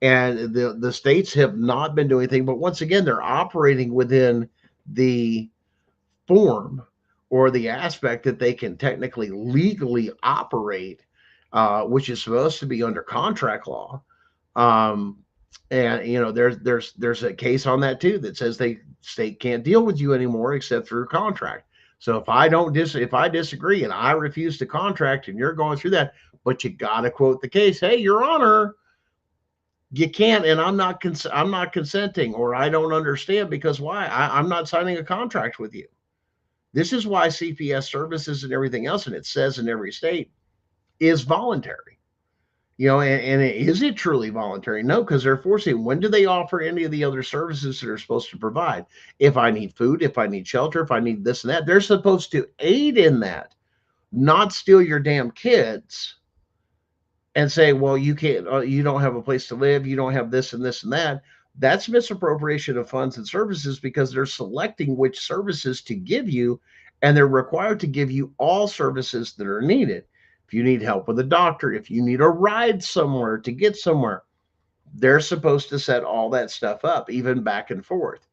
And the states have not been doing anything. But once again, they're operating within the form or the aspect that they can technically legally operate. which is supposed to be under contract law. Um, and there's a case on that too that says they state can't deal with you anymore except through contract. So if I disagree and I refuse to contract and you're going through that, but you got to quote the case, hey, Your Honor, you can't, and I'm not consenting, or I don't understand because why? I'm not signing a contract with you. This is why CPS services and everything else, and it says in every state, is voluntary. And is it truly voluntary? No, because they're forcing. When do they offer any of the other services that are supposed to provide? If I need food, if I need shelter, if I need this and that, they're supposed to aid in that, not steal your damn kids and say, well, you can't, you don't have a place to live, you don't have this and this and that. That's misappropriation of funds and services because they're selecting which services to give you, and they're required to give you all services that are needed. If you need help with a doctor, if you need a ride somewhere to get somewhere, they're supposed to set all that stuff up, even back and forth.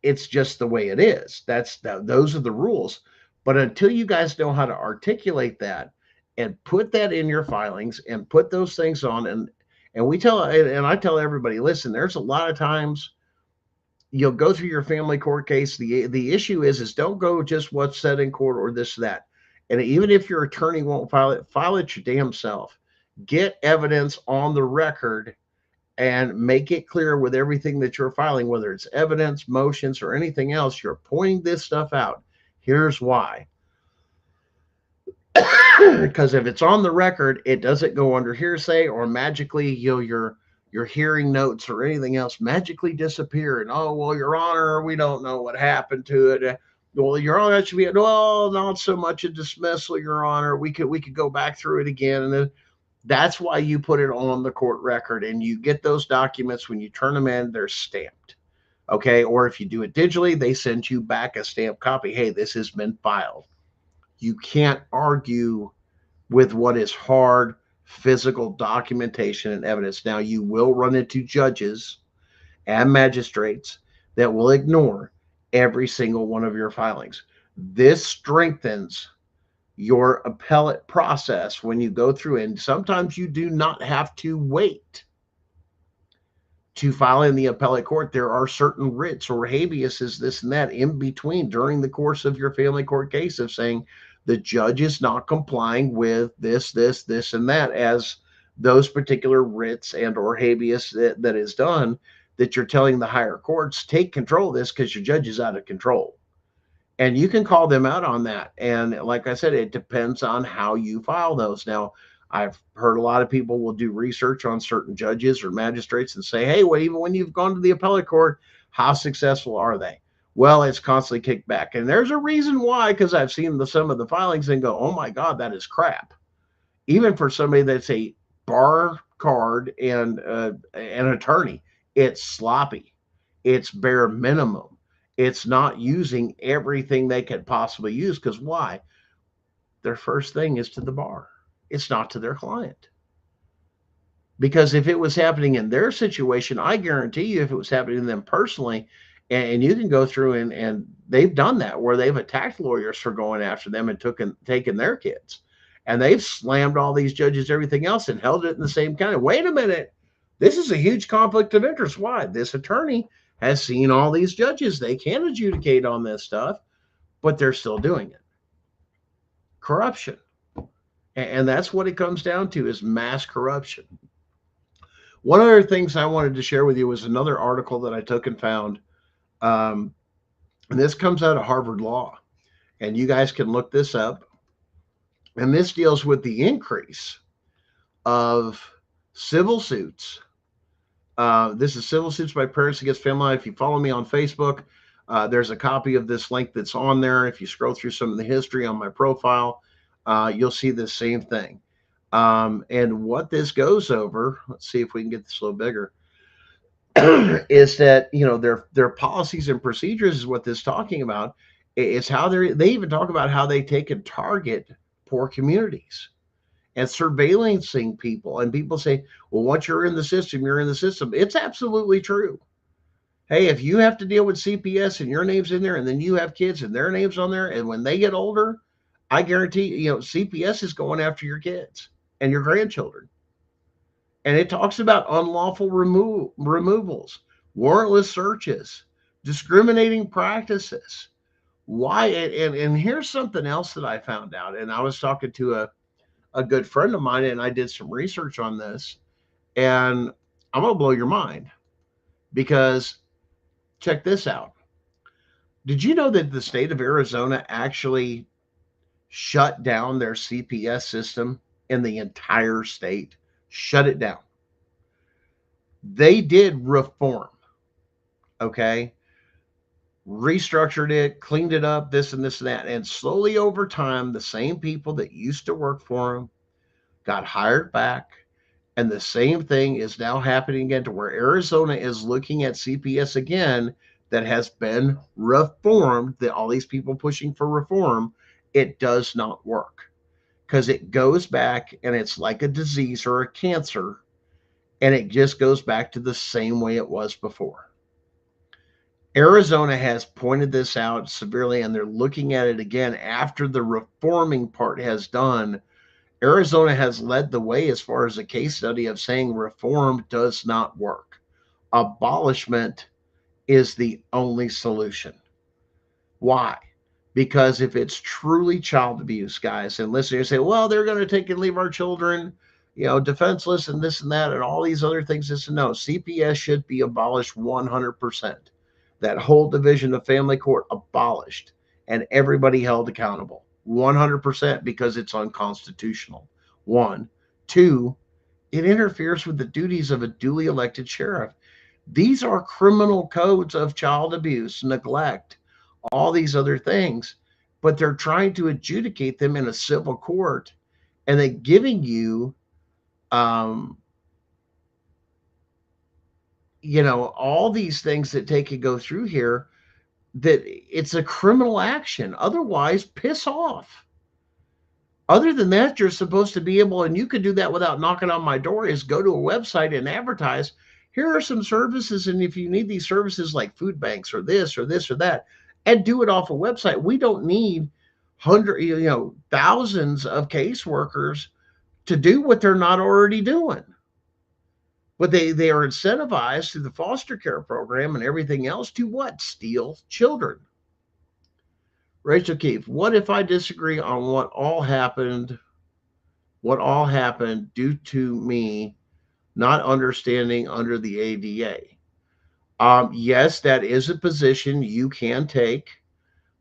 It's just the way it is. Those are the rules. But until you guys know how to articulate that and put that in your filings and put those things on, and I tell everybody, listen, there's a lot of times you'll go through your family court case. The issue is don't go just what's said in court or this, that. And even if your attorney won't file it your damn self. Get evidence on the record and make it clear with everything that you're filing, whether it's evidence, motions, or anything else, you're pointing this stuff out. Here's why. Because if it's on the record, it doesn't go under hearsay or magically, your hearing notes or anything else magically disappear. And, oh, well, Your Honor, we don't know what happened to it. Well, Your Honor, that should be, well, not so much a dismissal, Your Honor. We could go back through it again. And then that's why you put it on the court record, and you get those documents when you turn them in, they're stamped. Okay. Or if you do it digitally, they send you back a stamped copy. Hey, this has been filed. You can't argue with what is hard physical documentation and evidence. Now, you will run into judges and magistrates that will ignore every single one of your filings. This strengthens your appellate process when you go through, and sometimes you do not have to wait to file in the appellate court. There are certain writs or habeases, this and that, in between during the course of your family court case of saying the judge is not complying with this, and that, as those particular writs and or habeas that is done, that you're telling the higher courts, take control of this because your judge is out of control. And you can call them out on that. And like I said, it depends on how you file those. Now, I've heard a lot of people will do research on certain judges or magistrates and say, hey, well, even when you've gone to the appellate court, how successful are they? Well, it's constantly kicked back. And there's a reason why, because I've seen some of the filings and go, oh my God, that is crap. Even for somebody that's a bar card and an attorney, it's sloppy. It's bare minimum. It's not using everything they could possibly use. Because why? Their first thing is to the bar. It's not to their client. Because if it was happening in their situation, I guarantee you, if it was happening to them personally, and you can go through and they've done that where they've attacked lawyers for going after them and taken their kids. And they've slammed all these judges, everything else, and held it in the same kind of, wait a minute, this is a huge conflict of interest. Why? This attorney has seen all these judges. They can adjudicate on this stuff, but they're still doing it. Corruption. And that's what it comes down to, is mass corruption. One other things I wanted to share with you was another article that I took and found. And this comes out of Harvard Law. And you guys can look this up. And this deals with the increase of civil suits. This is Civil Suits by Parents Against Family Life. If you follow me on Facebook, there's a copy of this link that's on there. If you scroll through some of the history on my profile, you'll see the same thing. And what this goes over, let's see if we can get this a little bigger, is that, their policies and procedures is what this is talking about. It's how they even talk about how they take and target poor communities and surveillancing people. And people say, well, once you're in the system, you're in the system. It's absolutely true. Hey, if you have to deal with CPS and your name's in there, and then you have kids and their name's on there, and when they get older, I guarantee CPS is going after your kids and your grandchildren. And it talks about unlawful removals, warrantless searches, discriminating practices. Why? And here's something else that I found out. And I was talking to a good friend of mine, and I did some research on this. And I'm going to blow your mind because check this out. Did you know that the state of Arizona actually shut down their CPS system in the entire state? Shut it down. They did reform, okay? Restructured it, cleaned it up, this and this and that. And slowly over time, the same people that used to work for them got hired back. And the same thing is now happening again to where Arizona is looking at CPS again that has been reformed, that all these people pushing for reform, it does not work because it goes back and it's like a disease or a cancer, and it just goes back to the same way it was before. Arizona has pointed this out severely, and they're looking at it again after the reforming part has done. Arizona has led the way as far as a case study of saying reform does not work. Abolishment is the only solution. Why? Because if it's truly child abuse, guys, and listeners say, well, they're going to take and leave our children, defenseless and this and that and all these other things. This and no, CPS should be abolished 100%. That whole division of family court abolished and everybody held accountable 100% because it's unconstitutional. One. Two, it interferes with the duties of a duly elected sheriff. These are criminal codes of child abuse, neglect, all these other things, but they're trying to adjudicate them in a civil court, and they're giving you, all these things that take and go through here, that it's a criminal action. Otherwise, piss off. Other than that, you're supposed to be able, and you could do that without knocking on my door, is go to a website and advertise, here are some services, and if you need these services like food banks or this or this or that, and do it off a website. We don't need thousands of caseworkers to do what they're not already doing. But they are incentivized through the foster care program and everything else to what? Steal children. Rachel Keefe, what if I disagree on what all happened due to me not understanding under the ADA? Yes, that is a position you can take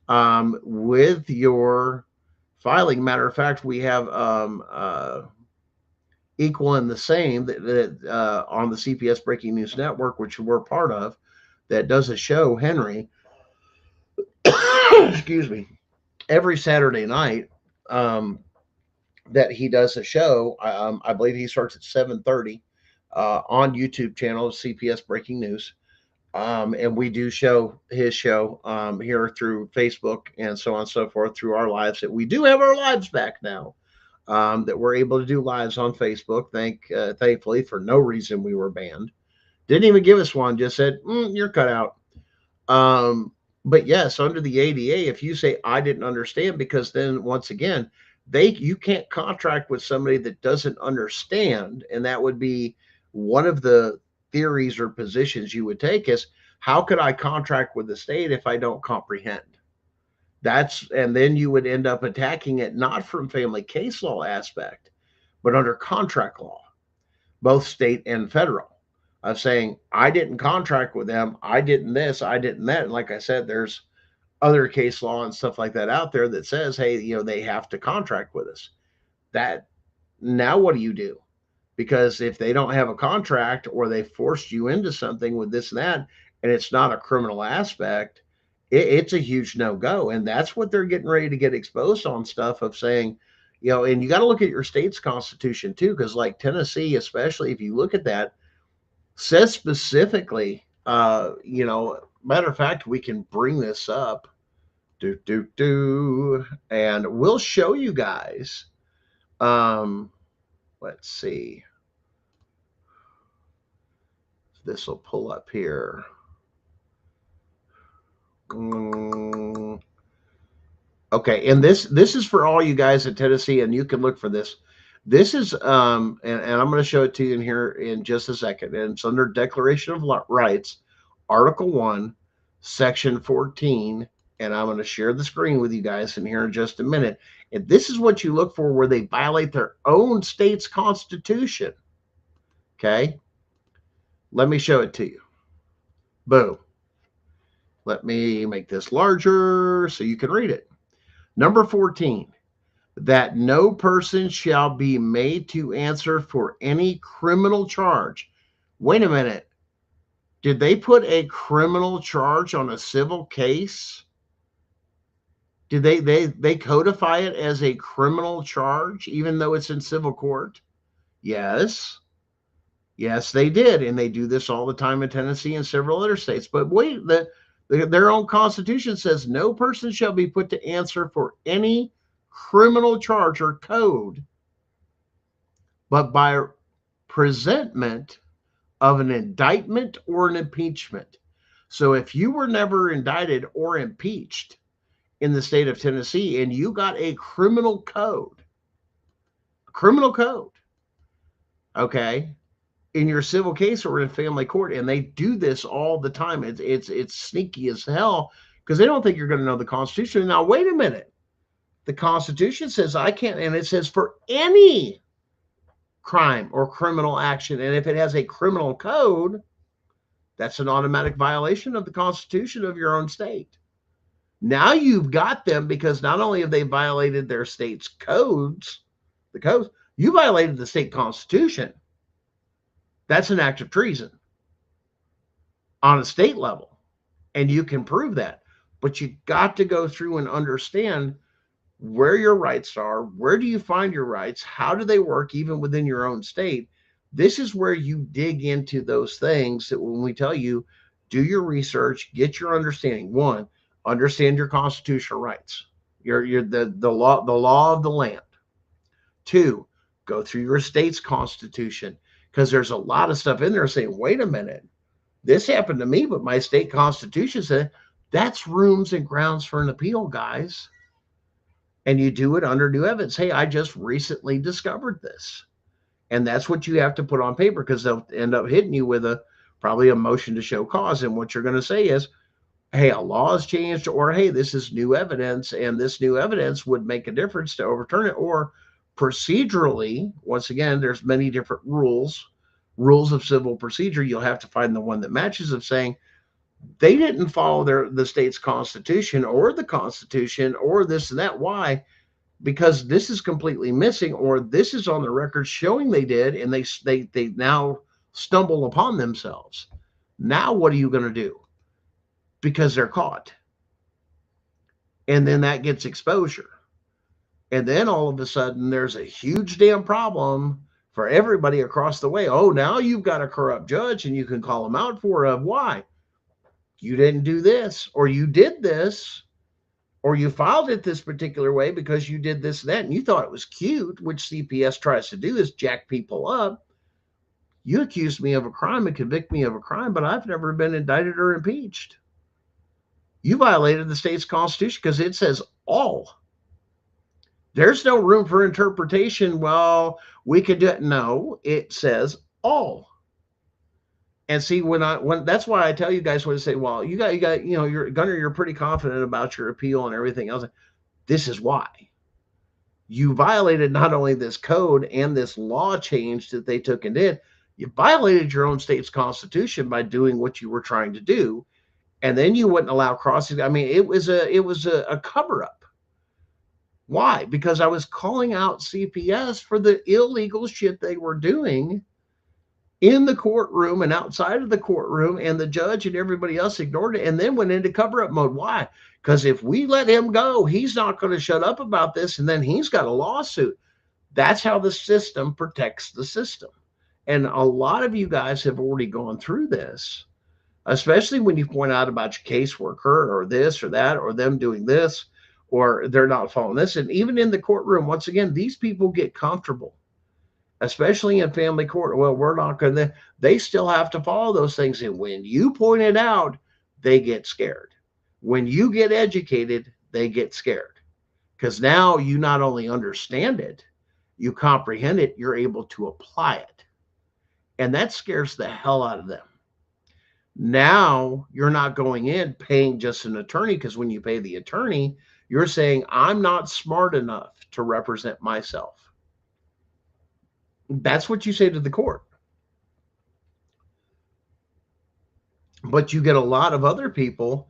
with your filing. Matter of fact, we have Equal and the Same that on the CPS Breaking News Network, which we're part of, that does a show, Henry, excuse me, every Saturday night, that he does a show. I believe he starts at 7:30 on YouTube channel CPS Breaking News. And we do show his show here through Facebook and so on and so forth through our lives. That we do have our lives back now. That we're able to do lives on Facebook. Thankfully, for no reason we were banned. Didn't even give us one. Just said you're cut out. But yes, under the ADA, if you say I didn't understand, because then once again, you can't contract with somebody that doesn't understand, and that would be one of the theories or positions you would take is, how could I contract with the state if I don't comprehend? And then you would end up attacking it not from family case law aspect, but under contract law, both state and federal, of saying, I didn't contract with them, I didn't this, I didn't that. And like I said, there's other case law and stuff like that out there that says, hey, they have to contract with us. That now what do you do? Because if they don't have a contract, or they forced you into something with this and that, and it's not a criminal aspect, it's a huge no-go. And that's what they're getting ready to get exposed on, stuff of saying, and you got to look at your state's constitution too, because like Tennessee, especially if you look at that, says specifically, matter of fact, we can bring this up, and we'll show you guys. Let's see. This will pull up here. Okay, and this is for all you guys in Tennessee, and you can look for this. This is and I'm going to show it to you in here in just a second. And it's under Declaration of Rights, Article 1, Section 14, and I'm going to share the screen with you guys in here in just a minute. And this is what you look for where they violate their own state's constitution. Okay? Let me show it to you. Boom. Let me make this larger so you can read it. Number 14, that no person shall be made to answer for any criminal charge. Wait a minute. Did they put a criminal charge on a civil case? Did they codify it as a criminal charge, even though it's in civil court? Yes. Yes, they did. And they do this all the time in Tennessee and several other states. But wait, their own constitution says no person shall be put to answer for any criminal charge or code, but by presentment of an indictment or an impeachment. So if you were never indicted or impeached in the state of Tennessee and you got a criminal code, okay, in your civil case or in family court, and they do this all the time. It's sneaky as hell because they don't think you're going to know the Constitution. Now, wait a minute. The Constitution says I can't, and it says for any crime or criminal action. And if it has a criminal code, that's an automatic violation of the Constitution of your own state. Now you've got them because not only have they violated their state's codes, you violated the state constitution. That's an act of treason on a state level. And you can prove that. But you got to go through and understand where your rights are. Where do you find your rights? How do they work even within your own state? This is where you dig into those things that when we tell you, do your research, get your understanding. One, understand your constitutional rights. The law of the land. Two, go through your state's constitution, because there's a lot of stuff in there saying, wait a minute, this happened to me, but my state constitution said that's rooms and grounds for an appeal, guys. And you do it under new evidence. Hey, I just recently discovered this. And that's what you have to put on paper, because they'll end up hitting you with probably a motion to show cause. And what you're going to say is, hey, a law has changed, or hey, this is new evidence, and this new evidence would make a difference to overturn it. Or procedurally, once again, there's many different rules of civil procedure. You'll have to find the one that matches, of saying they didn't follow the state's constitution or the constitution or this and that. Why? Because this is completely missing, or this is on the record showing they did, and they now stumble upon themselves. Now what are you going to do? Because they're caught. And then that gets exposure. And then all of a sudden there's a huge damn problem for everybody across the way. Oh, now you've got a corrupt judge and you can call them out for it. Why? You didn't do this, or you did this, or you filed it this particular way because you did this and that, and you thought it was cute, which CPS tries to do, is jack people up. You accused me of a crime and convict me of a crime, but I've never been indicted or impeached. You violated the state's constitution because it says all. There's no room for interpretation. Well, we could do it. No, it says all. And see, when that's why I tell you guys when to say, well, you got, you're Gunner, you're pretty confident about your appeal and everything else. This is why. You violated not only this code and this law change that they took and did, you violated your own state's constitution by doing what you were trying to do. And then you wouldn't allow crossing. I mean, it was a cover up. Why? Because I was calling out CPS for the illegal shit they were doing in the courtroom and outside of the courtroom, and the judge and everybody else ignored it and then went into cover-up mode. Why? Because if we let him go, he's not going to shut up about this, and then he's got a lawsuit. That's how the system protects the system. And a lot of you guys have already gone through this, especially when you point out about your caseworker or this or that, or them doing this, or they're not following this. And even in the courtroom, once again, these people get comfortable, especially in family court. Well, we're not going to, they still have to follow those things. And when you point it out, they get scared. When you get educated, they get scared. Because now you not only understand it, you comprehend it, you're able to apply it. And that scares the hell out of them. Now you're not going in paying just an attorney, because when you pay the attorney, you're saying, I'm not smart enough to represent myself. That's what you say to the court. But you get a lot of other people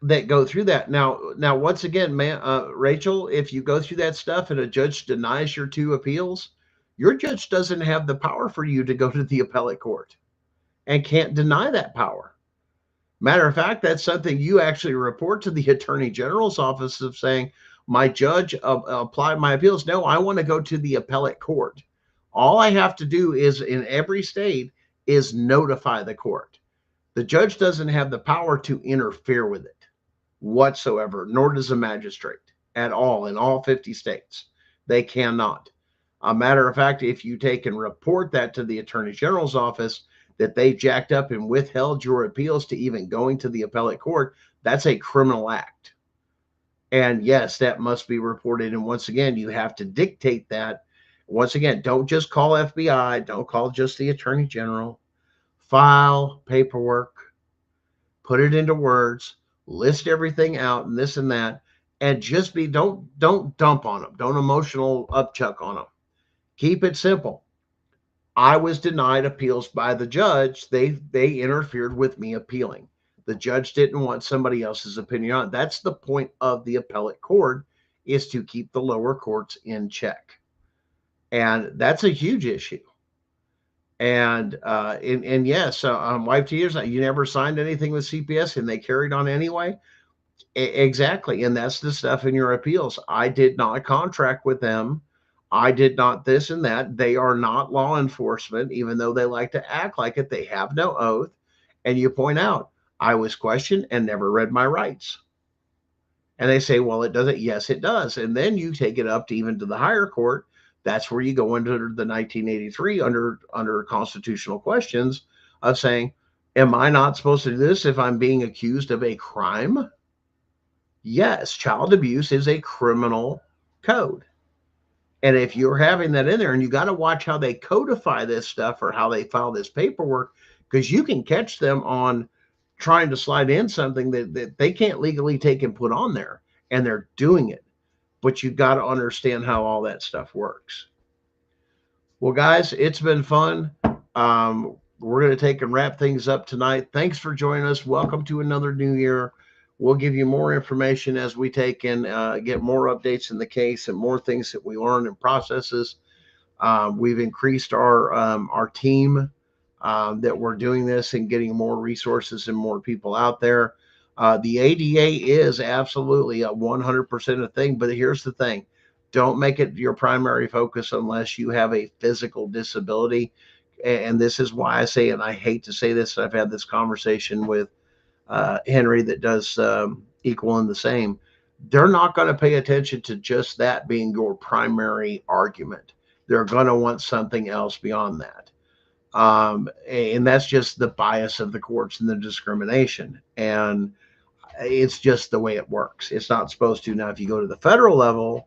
that go through that. Now, once again, Rachel, if you go through that stuff and a judge denies your 2 appeals, your judge doesn't have the power for you to go to the appellate court and can't deny that power. Matter of fact, that's something you actually report to the Attorney General's office of saying, my judge applied my appeals. No, I want to go to the appellate court. All I have to do is, in every state, is notify the court. The judge doesn't have the power to interfere with it whatsoever, nor does a magistrate at all in all 50 states. They cannot. A matter of fact, if you take and report that to the Attorney General's office, that they jacked up and withheld your appeals to even going to the appellate court, that's a criminal act. And yes, that must be reported. And once again, you have to dictate that. Once again, don't just call FBI, don't call just the Attorney General. File paperwork, put it into words, list everything out and this and that, and just don't dump on them. Don't emotional upchuck on them. Keep it simple. I was denied appeals by the judge. They interfered with me appealing. The judge didn't want somebody else's opinion on it. That's the point of the appellate court, is to keep the lower courts in check. And that's a huge issue. And yes, on wife 2 years, you never signed anything with CPS and they carried on anyway. Exactly. And that's the stuff in your appeals. I did not contract with them. I did not this and that. They are not law enforcement, even though they like to act like it. They have no oath. And you point out, I was questioned and never read my rights. And they say, well, it doesn't. Yes, it does. And then you take it up to even to the higher court. That's where you go under the 1983 under constitutional questions of saying, am I not supposed to do this if I'm being accused of a crime? Yes, child abuse is a criminal code. And if you're having that in there, and you got to watch how they codify this stuff or how they file this paperwork, because you can catch them on trying to slide in something that they can't legally take and put on there, and they're doing it. But you've got to understand how all that stuff works. Well, guys, it's been fun. We're going to take and wrap things up tonight. Thanks for joining us. Welcome to another new year. We'll give you more information as we take and get more updates in the case and more things that we learn and processes. We've increased our team that we're doing this and getting more resources and more people out there. The ADA is absolutely a 100% a thing, but here's the thing. Don't make it your primary focus unless you have a physical disability. And this is why I say, and I hate to say this, I've had this conversation with Henry that does Equal and the Same. They're not going to pay attention to just that being your primary argument. They're going to want something else beyond that. And that's just the bias of the courts and the discrimination. And it's just the way it works. It's not supposed to. Now, if you go to the federal level,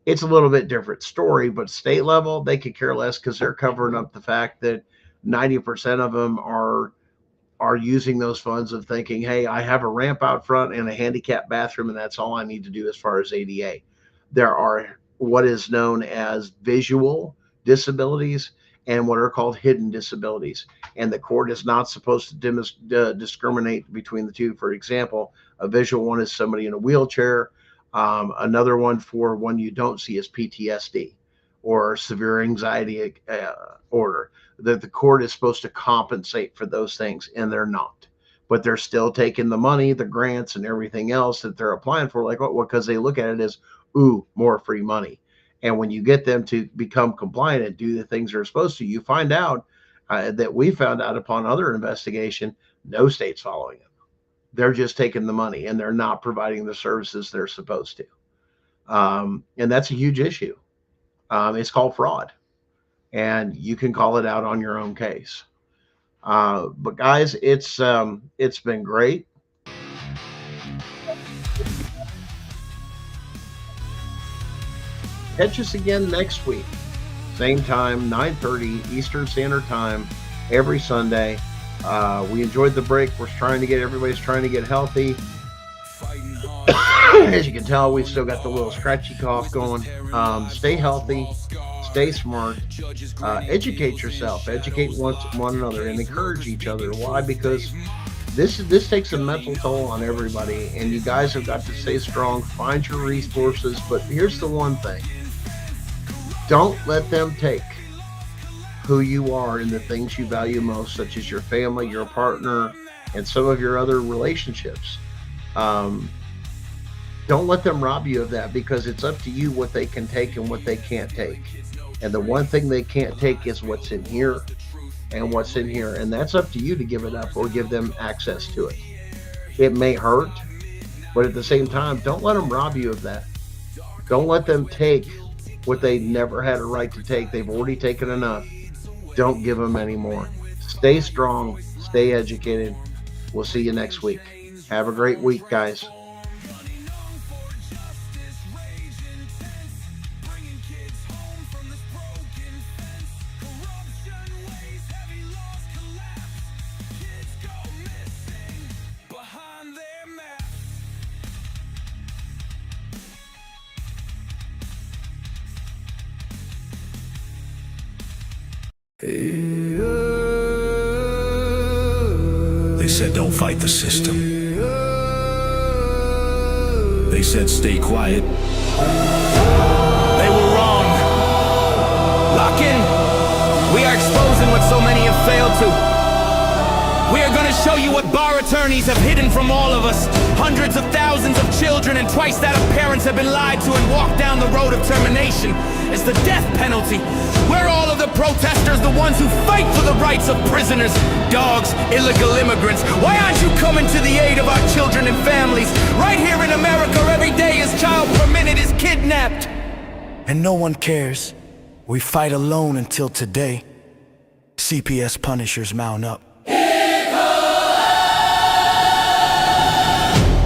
it's a little bit different story, but state level, they could care less because they're covering up the fact that 90% of them are using those funds of thinking, hey, I have a ramp out front and a handicap bathroom, and that's all I need to do as far as ADA. There are what is known as visual disabilities and what are called hidden disabilities. And the court is not supposed to discriminate between the two. For example, a visual one is somebody in a wheelchair. Another one for one you don't see is PTSD or severe anxiety order. That the court is supposed to compensate for those things, and they're not. But they're still taking the money, the grants, and everything else that they're applying for, like what? Because they look at it as, ooh, more free money. And when you get them to become compliant and do the things they're supposed to, you find out that we found out upon other investigation, no state's following it. They're just taking the money and they're not providing the services they're supposed to. And that's a huge issue. It's called fraud. And you can call it out on your own case. But guys, it's been great. Catch us again next week. Same time, 9:30 Eastern Standard Time, every Sunday. We enjoyed the break. Everybody's trying to get healthy. As you can tell, we've still got the little scratchy cough going. Stay healthy, stay smart, educate yourself, educate one another, and encourage each other. Why? Because this takes a mental toll on everybody, and you guys have got to stay strong. Find your resources, but here's the one thing: don't let them take who you are and the things you value most, such as your family, your partner, and some of your other relationships. Don't let them rob you of that, because it's up to you what they can take and what they can't take. And the one thing they can't take is what's in here and what's in here. And that's up to you to give it up or give them access to it. It may hurt, but at the same time, don't let them rob you of that. Don't let them take what they never had a right to take. They've already taken enough. Don't give them any more. Stay strong, stay educated. We'll see you next week. Have a great week, guys. They said don't fight the system. They said stay quiet. They were wrong. Lock in. We are exposing what so many have failed to. We are going to show you what bar attorneys have hidden from all of us. Hundreds of thousands of children and twice that of parents have been lied to and walked down the road of termination. It's the death penalty. We're all of the protesters, the ones who fight for the rights of prisoners, dogs, illegal immigrants. Why aren't you coming to the aid of our children and families? Right here in America, every day a child per minute is kidnapped. And no one cares. We fight alone until today. CPS punishers mount up.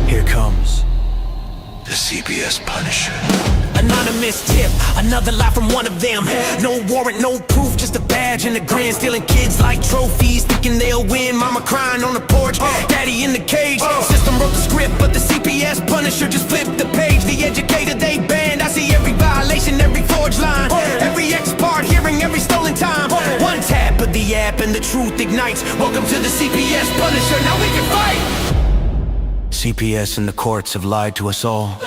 Here comes the CPS Punisher. Anonymous tip, another lie from one of them. No warrant, no proof, just a badge and a grin. Stealing kids like trophies, thinking they'll win. Mama crying on the porch, daddy in the cage. System wrote the script, but the CPS Punisher just flipped the page. The educator they banned, I see every violation, every forged line, every ex-part hearing, every stolen time. One tap of the app and the truth ignites. Welcome to the CPS Punisher, now we can fight. CPS and the courts have lied to us all.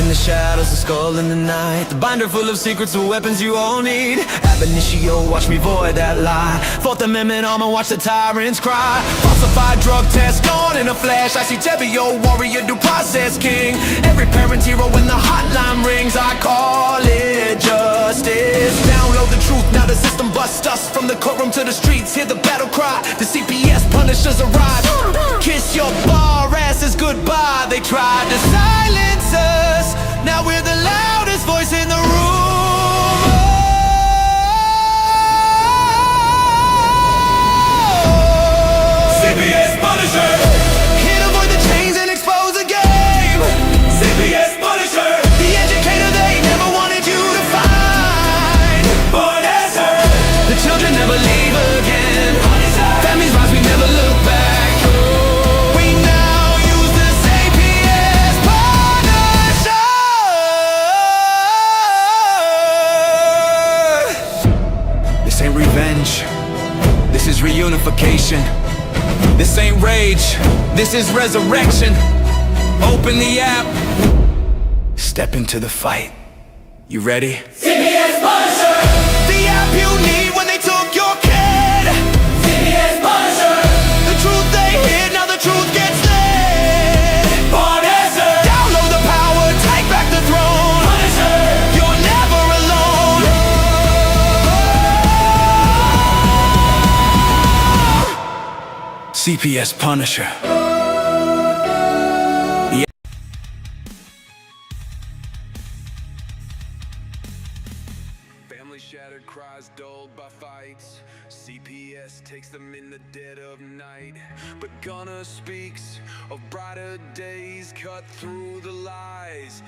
Shadows, the skull in the night, the binder full of secrets and weapons you all need. Ab initio, watch me void that lie. Fourth Amendment armor, watch the tyrants cry. Falsified drug test, gone in a flash. I see Tebio, warrior, due process king. Every parent's hero when the hotline rings. I call it justice. Download the truth, now the system busts us. From the courtroom to the streets, hear the battle cry. The CPS punishers arrive. Kiss your bar asses goodbye. They tried to silence us. Now we're the loudest voice in the room. CPS Punisher. Here to avoid the chains and expose the game. CPS Punisher. The educator they never wanted you to find. Born as her. The children never leave again. Families rise, we never look back. This ain't revenge, this is reunification. This ain't rage, this is resurrection. Open the app. Step into the fight. You ready? CPS Punisher. The app you need when they took your kid. CPS Punisher. The truth they hid, now the truth gets lit. Born as CPS Punisher. Family shattered, cries dulled by fights. CPS takes them in the dead of night. But Gunner speaks of brighter days cut through the lies.